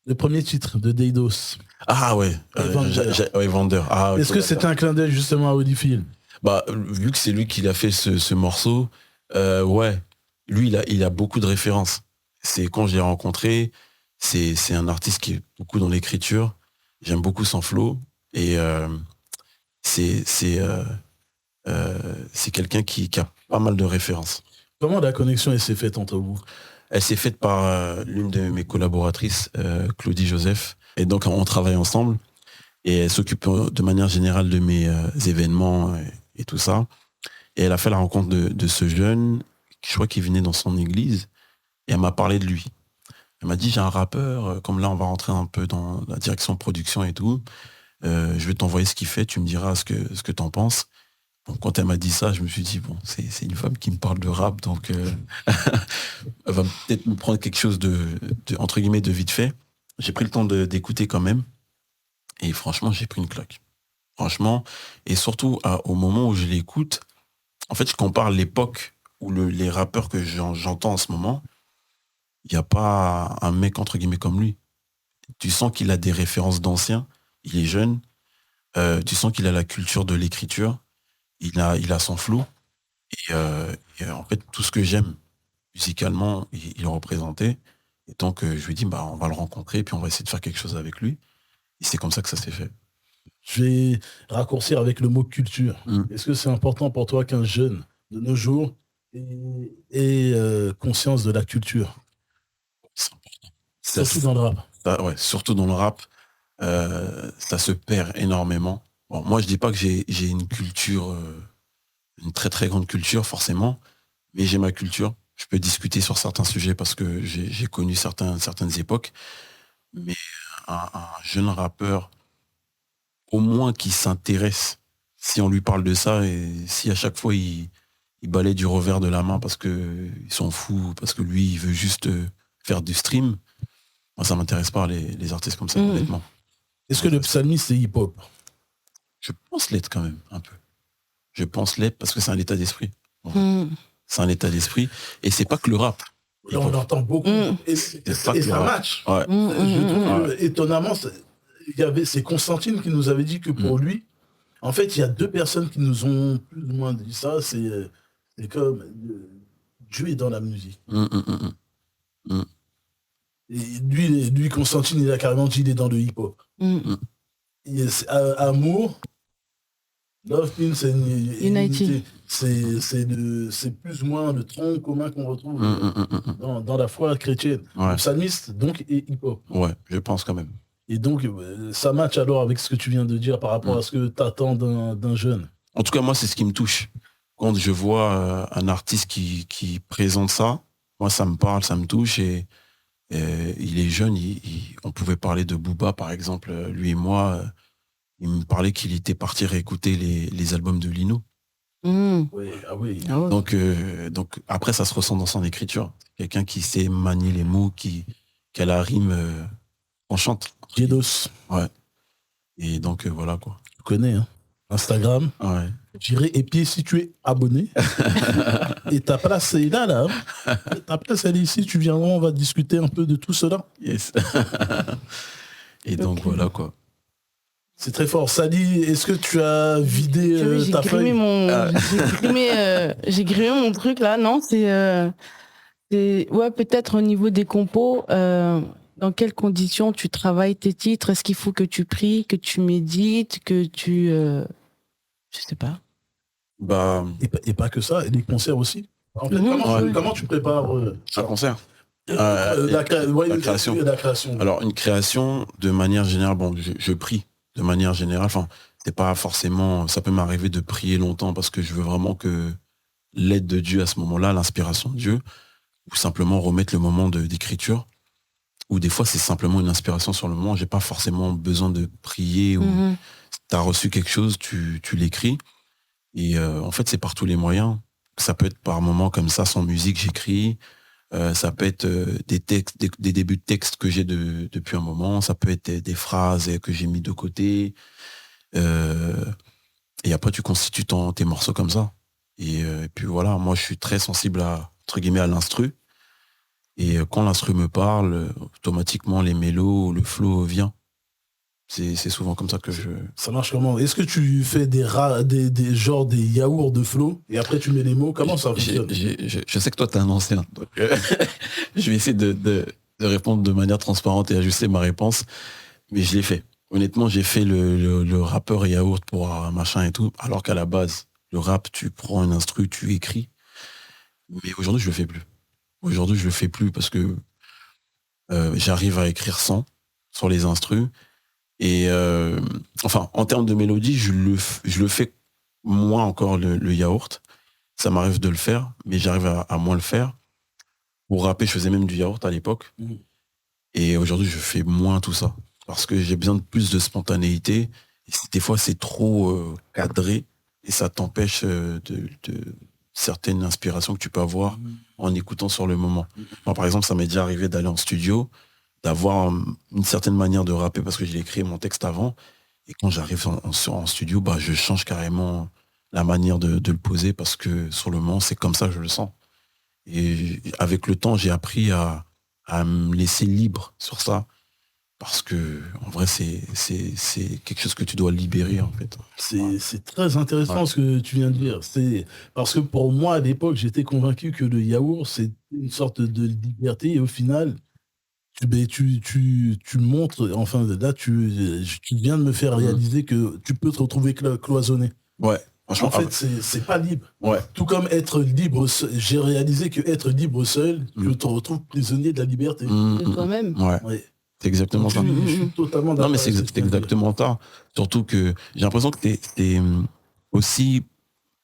Le premier titre de Deidos. Ah ouais. Vander. Ah, est-ce que c'était un clin d'œil justement à Holyfield? Bah, vu que c'est lui qui a fait ce morceau, ouais. Lui, il a beaucoup de références. C'est quand je l'ai rencontré, c'est un artiste qui est beaucoup dans l'écriture. J'aime beaucoup son flow. Et c'est quelqu'un qui a pas mal de références. Comment la connexion s'est faite entre vous? Elle s'est faite par l'une de mes collaboratrices, Claudie Joseph. Et donc, on travaille ensemble. Et elle s'occupe de manière générale de mes événements et tout ça. Et elle a fait la rencontre de ce jeune, je crois qu'il venait dans son église. Et elle m'a parlé de lui. Elle m'a dit, j'ai un rappeur, comme là, on va rentrer un peu dans la direction production et tout. Je vais t'envoyer ce qu'il fait, tu me diras ce que t'en penses. Donc, quand elle m'a dit ça, je me suis dit, bon, c'est une femme qui me parle de rap, donc elle va peut-être me prendre quelque chose de entre guillemets, de vite fait. J'ai pris le temps d'écouter quand même. Et franchement, j'ai pris une claque. Franchement. Et surtout, au moment où je l'écoute, en fait, je compare l'époque où les rappeurs que j'entends en ce moment, il n'y a pas un mec, entre guillemets, comme lui. Tu sens qu'il a des références d'anciens. Il est jeune. Tu sens qu'il a la culture de l'écriture. Il a son flow. Et en fait, tout ce que j'aime musicalement, il est représenté. Et donc, je lui ai dit, bah, on va le rencontrer, puis on va essayer de faire quelque chose avec lui. Et c'est comme ça que ça s'est fait. Je vais raccourcir avec le mot culture. Est-ce que c'est important pour toi qu'un jeune de nos jours ait conscience de la culture? C'est important. Surtout dans le rap. Ouais, surtout dans le rap, ça se perd énormément. Bon, moi, je dis pas que j'ai une culture, une très très grande culture forcément, mais j'ai ma culture. Je peux discuter sur certains sujets parce que j'ai connu certaines époques. Mais un jeune rappeur, au moins qui s'intéresse, si on lui parle de ça, et si à chaque fois il balaye du revers de la main parce que ils s'en fout, parce que lui, il veut juste faire du stream, moi, ça m'intéresse pas les artistes comme ça, honnêtement. Est-ce que le psalmiste c'est hip-hop? Je pense l'être quand même, un peu. Je pense l'être parce que c'est un état d'esprit. C'est un état d'esprit. Et c'est pas que le rap. Là, on entend beaucoup. Et ça match. Ouais. Je trouve étonnamment, c'est Constantine qui nous avait dit que pour lui, en fait, il y a 2 personnes qui nous ont plus ou moins dit ça. C'est comme Dieu est dans la musique. Et lui, Constantine, il a carrément dit il est dans le hip-hop. Amour, Love, Peace and Unity. C'est plus ou moins le tronc commun qu'on retrouve dans la foi chrétienne. Ouais. Le psalmiste, donc, est hip-hop. Ouais, je pense quand même. Et donc, ça match alors avec ce que tu viens de dire par rapport à ce que tu attends d'un jeune. En tout cas, moi, c'est ce qui me touche. Quand je vois un artiste qui présente ça, moi, ça me parle, ça me touche. Et il est jeune, on pouvait parler de Booba, par exemple, lui et moi. Il me parlait qu'il était parti réécouter les albums de Lino. Oui, ah oui. Donc après, ça se ressent dans son écriture. quelqu'un qui sait manier les mots, qui a la rime, on chante. Jedos. Ouais. Et donc, voilà, quoi. Tu connais, hein. Instagram. Ouais. J'irai, et puis si tu es abonné, et ta place est là. Hein. Ta place, elle est ici, tu viendras, on va discuter un peu de tout cela. Yes. Et donc, voilà, quoi. C'est très fort. Sally, est-ce que tu as vidé ta feuille J'ai grimé mon truc, là. Non, ouais, peut-être au niveau des compos, dans quelles conditions tu travailles tes titres? Est-ce qu'il faut que tu pries, que tu médites, que tu... je sais pas. Bah... Et pas que ça, et les concerts aussi. En fait, comment tu prépares un concert? La création. Alors, une création, de manière générale, bon, je prie, de manière générale. Enfin, c'est pas forcément... Ça peut m'arriver de prier longtemps parce que je veux vraiment que l'aide de Dieu à ce moment-là, l'inspiration de Dieu, ou simplement remettre le moment d'écriture, ou des fois, c'est simplement une inspiration sur le moment. J'ai pas forcément besoin de prier, ou tu as reçu quelque chose, tu l'écris. Et en fait, c'est par tous les moyens. Ça peut être par moments comme ça, sans musique, j'écris. Ça peut être des textes, des débuts de textes que j'ai depuis un moment. Ça peut être des phrases que j'ai mis de côté. Et après, tu constitues tes morceaux comme ça. Et puis voilà, moi, je suis très sensible entre guillemets, à l'instru. Et quand l'instru me parle, automatiquement, les mélos, le flow vient. C'est souvent comme ça que je... Ça marche comment? Est-ce que tu fais des yaourts de flow et après tu mets les mots? Comment ça fonctionne? Je sais que toi, t'es un ancien. Donc, je vais essayer de répondre de manière transparente et ajuster ma réponse. Mais je l'ai fait. Honnêtement, j'ai fait le rappeur yaourt pour un machin et tout. Alors qu'à la base, le rap, tu prends une instru, tu écris. Mais aujourd'hui, je le fais plus. Aujourd'hui, je le fais plus parce que j'arrive à écrire sur les instrus. Et enfin, en termes de mélodie, je le fais moins encore le yaourt. Ça m'arrive de le faire, mais j'arrive à moins le faire. Pour rapper, je faisais même du yaourt à l'époque. Et aujourd'hui, je fais moins tout ça. Parce que j'ai besoin de plus de spontanéité. Et des fois, c'est trop cadré. Et ça t'empêche de certaines inspirations que tu peux avoir en écoutant sur le moment. Moi, par exemple, ça m'est déjà arrivé d'aller en studio, d'avoir une certaine manière de rapper parce que j'ai écrit mon texte avant. Et quand j'arrive en studio, bah, je change carrément la manière de le poser parce que sur le moment, c'est comme ça que je le sens. Et avec le temps, j'ai appris à me laisser libre sur ça. Parce que, en vrai, c'est quelque chose que tu dois libérer, en fait. C'est très intéressant ce que tu viens de dire. Parce que pour moi, à l'époque, j'étais convaincu que le yaourt, c'est une sorte de liberté. Et au final, tu montres, enfin, là, tu viens de me faire réaliser que tu peux te retrouver cloisonné. Ouais. En fait, c'est pas libre. Ouais. Tout comme être libre, j'ai réalisé que être libre seul, tu te retrouves prisonnier de la liberté. De toi-même. Ouais. C'est exactement ça. Je suis totalement d'accord. Non, mais c'est exactement ça. Surtout que j'ai l'impression que t'es aussi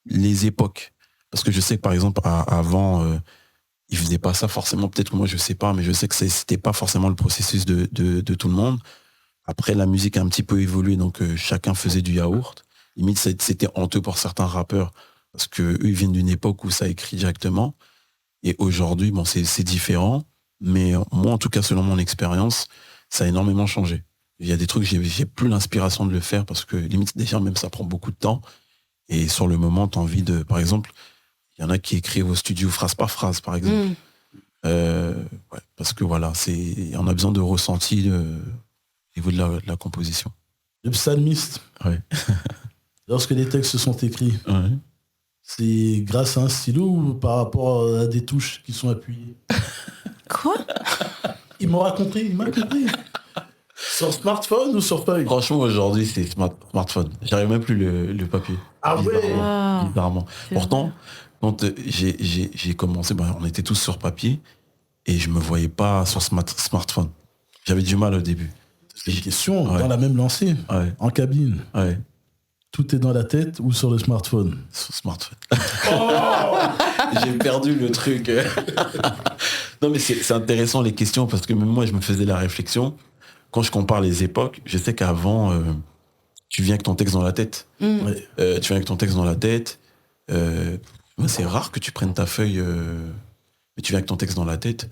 les époques. Parce que je sais que, par exemple, avant, ils faisaient pas ça forcément. Peut-être que moi, je sais pas, mais je sais que c'était pas forcément le processus de tout le monde. Après, la musique a un petit peu évolué, donc chacun faisait du yaourt. Limite, c'était honteux pour certains rappeurs. Parce que eux, ils viennent d'une époque où ça écrit directement. Et aujourd'hui, bon, c'est différent. Mais moi, en tout cas, selon mon expérience, ça a énormément changé. Il y a des trucs, j'ai plus l'inspiration de le faire parce que limite, déjà, même ça prend beaucoup de temps. Et sur le moment, tu as envie de... Par exemple, il y en a qui écrivent au studio phrase par phrase, par exemple. Parce que voilà, on a besoin de ressenti au niveau de la composition. Le psalmiste, lorsque les textes sont écrits, c'est grâce à un stylo ou par rapport à des touches qui sont appuyées? Quoi? Il m'aura compris, il m'a compris. Sur smartphone ou sur feuille? Franchement, aujourd'hui, c'est smartphone. J'arrive même plus le papier. Ah ouais? Bizarrement. Pourtant, quand j'ai commencé, on était tous sur papier et je me voyais pas sur smartphone. J'avais du mal au début. C'est une question dans la même lancée, en cabine. Ouais. Tout est dans la tête ou sur le smartphone? Sur smartphone. J'ai perdu le truc. Non, mais c'est intéressant les questions parce que même moi, je me faisais la réflexion. Quand je compare les époques, je sais qu'avant, tu viens avec ton texte dans la tête. C'est rare que tu prennes ta feuille mais tu viens avec ton texte dans la tête.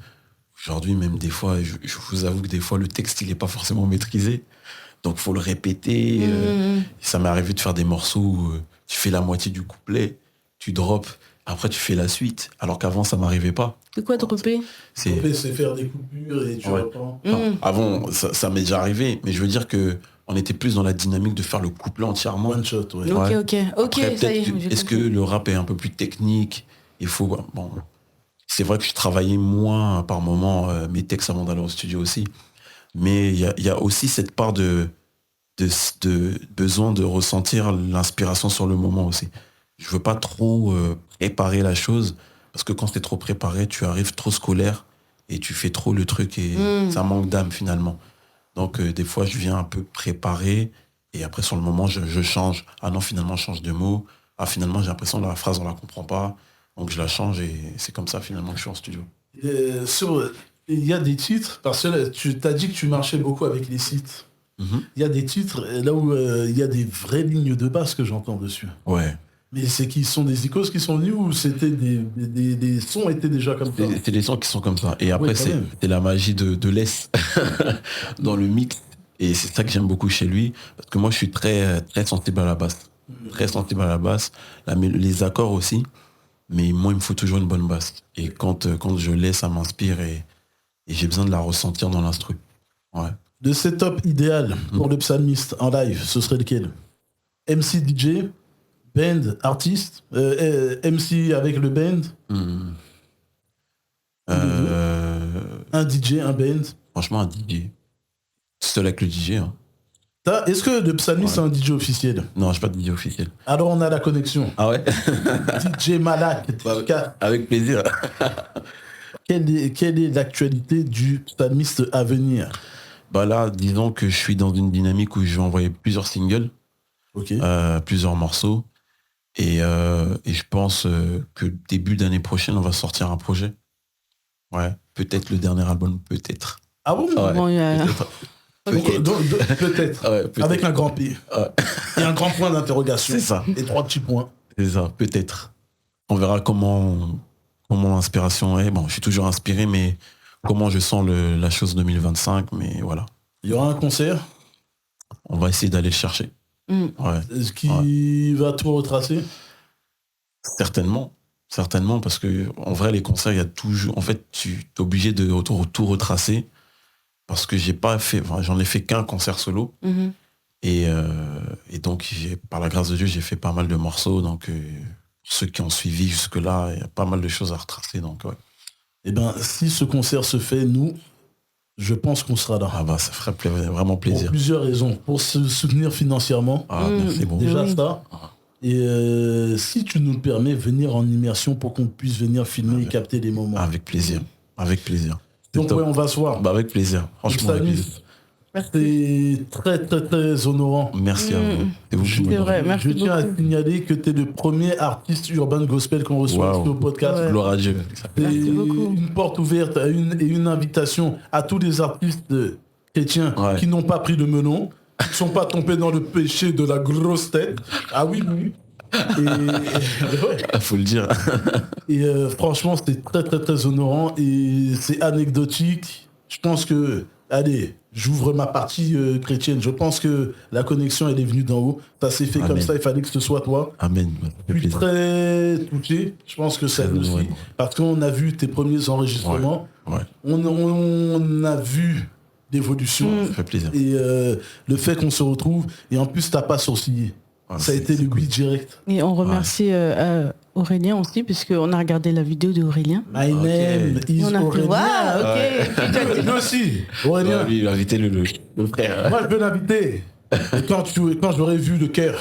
Aujourd'hui, même des fois, je vous avoue que des fois, le texte, il n'est pas forcément maîtrisé. Donc, il faut le répéter. Ça m'est arrivé de faire des morceaux où tu fais la moitié du couplet, tu drops, après tu fais la suite. Alors qu'avant, ça m'arrivait pas. C'est quoi dropper? C'est faire des coupures et tu reprends. Avant, ça m'est déjà arrivé, mais je veux dire que on était plus dans la dynamique de faire le couplet entièrement. One shot, ouais. Ok, Après, ça y est. est-ce que le rap est un peu plus technique? Il faut... Bon, c'est vrai que je travaillais moins par moment mes textes avant d'aller au studio aussi. Mais il y a aussi cette part de besoin de ressentir l'inspiration sur le moment aussi. Je veux pas trop préparer la chose, parce que quand t'es trop préparé, tu arrives trop scolaire et tu fais trop le truc et ça manque d'âme finalement. Donc des fois, je viens un peu préparer et après sur le moment, je change. Ah non, finalement, je change de mot. Ah finalement, j'ai l'impression que la phrase, on la comprend pas. Donc je la change et c'est comme ça finalement que je suis en studio. Il y a des titres, parce que tu t'as dit que tu marchais beaucoup avec les sites. Il y a des titres là où il y a des vraies lignes de basse que j'entends dessus. Ouais. Mais c'est qui sont des icônes qui sont venus ou c'était des sons étaient déjà comme ça? C'est des sons qui sont comme ça. Et après, c'est la magie de l'Est dans le mix. Et c'est ça que j'aime beaucoup chez lui. Parce que moi, je suis très, très sensible à la basse. Très sensible à la basse. Les accords aussi. Mais moi, il me faut toujours une bonne basse. Et quand je l'ai, ça m'inspire et j'ai besoin de la ressentir dans l'instru. Ouais. De setup idéal pour le psalmiste en live, ce serait lequel? MC DJ, band, artiste, MC avec le band, un DJ, un band. Franchement, un DJ. Seul avec le DJ. Hein. Est-ce que le psalmiste c'est un DJ officiel? Non, je suis pas de DJ officiel. Alors on a la connexion. Ah ouais? DJ Malak. Avec plaisir. Quelle est l'actualité du psalmiste à venir? Bah là, disons que je suis dans une dynamique où je vais envoyer plusieurs singles, plusieurs morceaux. Et je pense que début d'année prochaine, on va sortir un projet. Ouais, peut-être le dernier album, peut-être. Ah bon? Ouais, Bon, peut-être. Ouais, peut-être. Avec un grand P. Et un grand point d'interrogation. C'est ça. Et 3 petits points. C'est ça, peut-être. On verra comment l'inspiration est. Bon, je suis toujours inspiré, mais comment je sens la chose 2025, mais voilà. Il y aura un concert. On va essayer d'aller le chercher. Ouais. Est-ce qu'il va tout retracer? Certainement, parce que en vrai, les concerts, il y a toujours... En fait, tu es obligé de tout retracer, parce que j'en ai fait qu'un concert solo. Et donc, par la grâce de Dieu, j'ai fait pas mal de morceaux. Donc, ceux qui ont suivi jusque-là, il y a pas mal de choses à retracer. Donc, ouais. Eh bien, si ce concert se fait, nous, je pense qu'on sera là. Ah bah, ça ferait vraiment plaisir. Pour plusieurs raisons. Pour se soutenir financièrement. Ah, merci beaucoup. Déjà ça. Et si tu nous le permets, venir en immersion pour qu'on puisse venir filmer et capter les moments. Avec plaisir. Avec plaisir. Donc ouais, on va se voir. Bah, avec plaisir. Franchement, avec plaisir. C'est très très très honorant. Merci à vous. C'est vrai, merci Je tiens à signaler que tu es le premier artiste urbain gospel qu'on reçoit sur le podcast. Ouais. Gloire à Dieu. C'est une porte ouverte et une invitation à tous les artistes chrétiens qui n'ont pas pris le melon, qui ne sont pas tombés dans le péché de la grosse tête. Ah oui. Il faut le dire. Et franchement, c'est très très très honorant et c'est anecdotique. Je pense que, allez, j'ouvre ma partie chrétienne. Je pense que la connexion, elle est venue d'en haut. Ça s'est fait comme ça, il fallait que ce soit toi. Amen. Je suis très touché. Je pense que ça aussi. Parce qu'on a vu tes premiers enregistrements. Ouais. On a vu l'évolution. Ça fait plaisir. Et le fait qu'on se retrouve. Et en plus, t'as pas sourcillé. Ça a été le beat direct. Et on remercie Aurélien aussi, parce qu'on a regardé la vidéo d'Aurélien. My name is Aurélien. Ok. Lui aussi, Aurélien. Lui, il a invité le frère. Moi, je peux l'inviter. Quand j'aurais vu le cœur,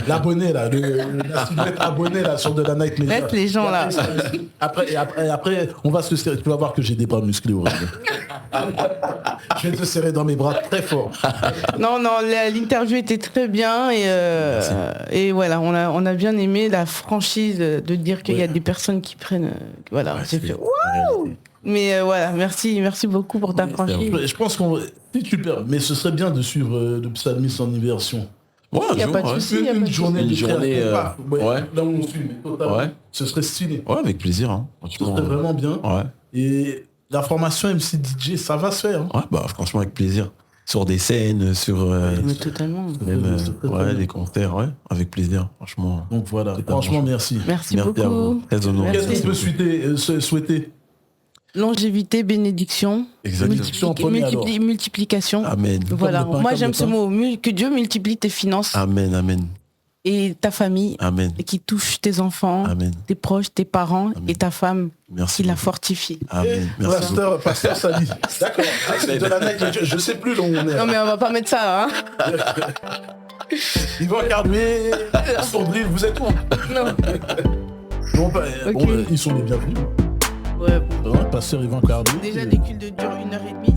l'abonné là, la silhouette abonné là sur de la Night Media. Laisse les gens là. Après, on va se serrer. Tu vas voir que j'ai des bras musclés, Aurélien. Je vais te serrer dans mes bras très fort. Non, l'interview était très bien et voilà, on a bien aimé la franchise de dire qu'il y a des personnes qui prennent. Voilà, j'ai fait waouh. Mais voilà, merci beaucoup pour ta franchise. Je pense qu'on, si tu le permets, mais ce serait bien de suivre le psalmiste en immersion. Ouais, Il n'y a un pas de jour, ouais. souci. y a pas Une de journée Une de journée, création, ouais. Là où on suit, mais totalement. Ouais. Ce serait stylé. Ouais, avec plaisir. Hein. Ce Franchement, serait vraiment bien. Ouais. Et la formation MC DJ, ça va se faire. Hein. Ouais, bah franchement, avec plaisir. Sur des scènes, sur Mais totalement. même très bien. des concerts, ouais, avec plaisir, franchement. Donc voilà, Totalement. franchement, merci. Merci à beaucoup. vous. Très honoré. Qu'est-ce Merci. qu'on peut souhaiter Longévité, bénédiction, Exactement. En premier, alors. multiplication. Amen. Voilà, Comme le pain, moi comme j'aime le ce pain. mot, que Dieu multiplie tes finances Amen, amen, et ta famille, amen, et qui touche tes enfants, amen. tes proches, tes parents Amen. et ta femme, Merci. qui la beaucoup. fortifie. Amen. Merci beaucoup. Pasteur Sali. D'accord. De la Nike, je sais plus où on est. Non mais on va pas mettre ça, hein. Yvan Carduet, Sandrine, vous êtes où? Non. Bon, bah, Ok. ils sont les bienvenus. Ouais, bon. Pasteur Yvan Carduet. Déjà les cultes durent 1h30.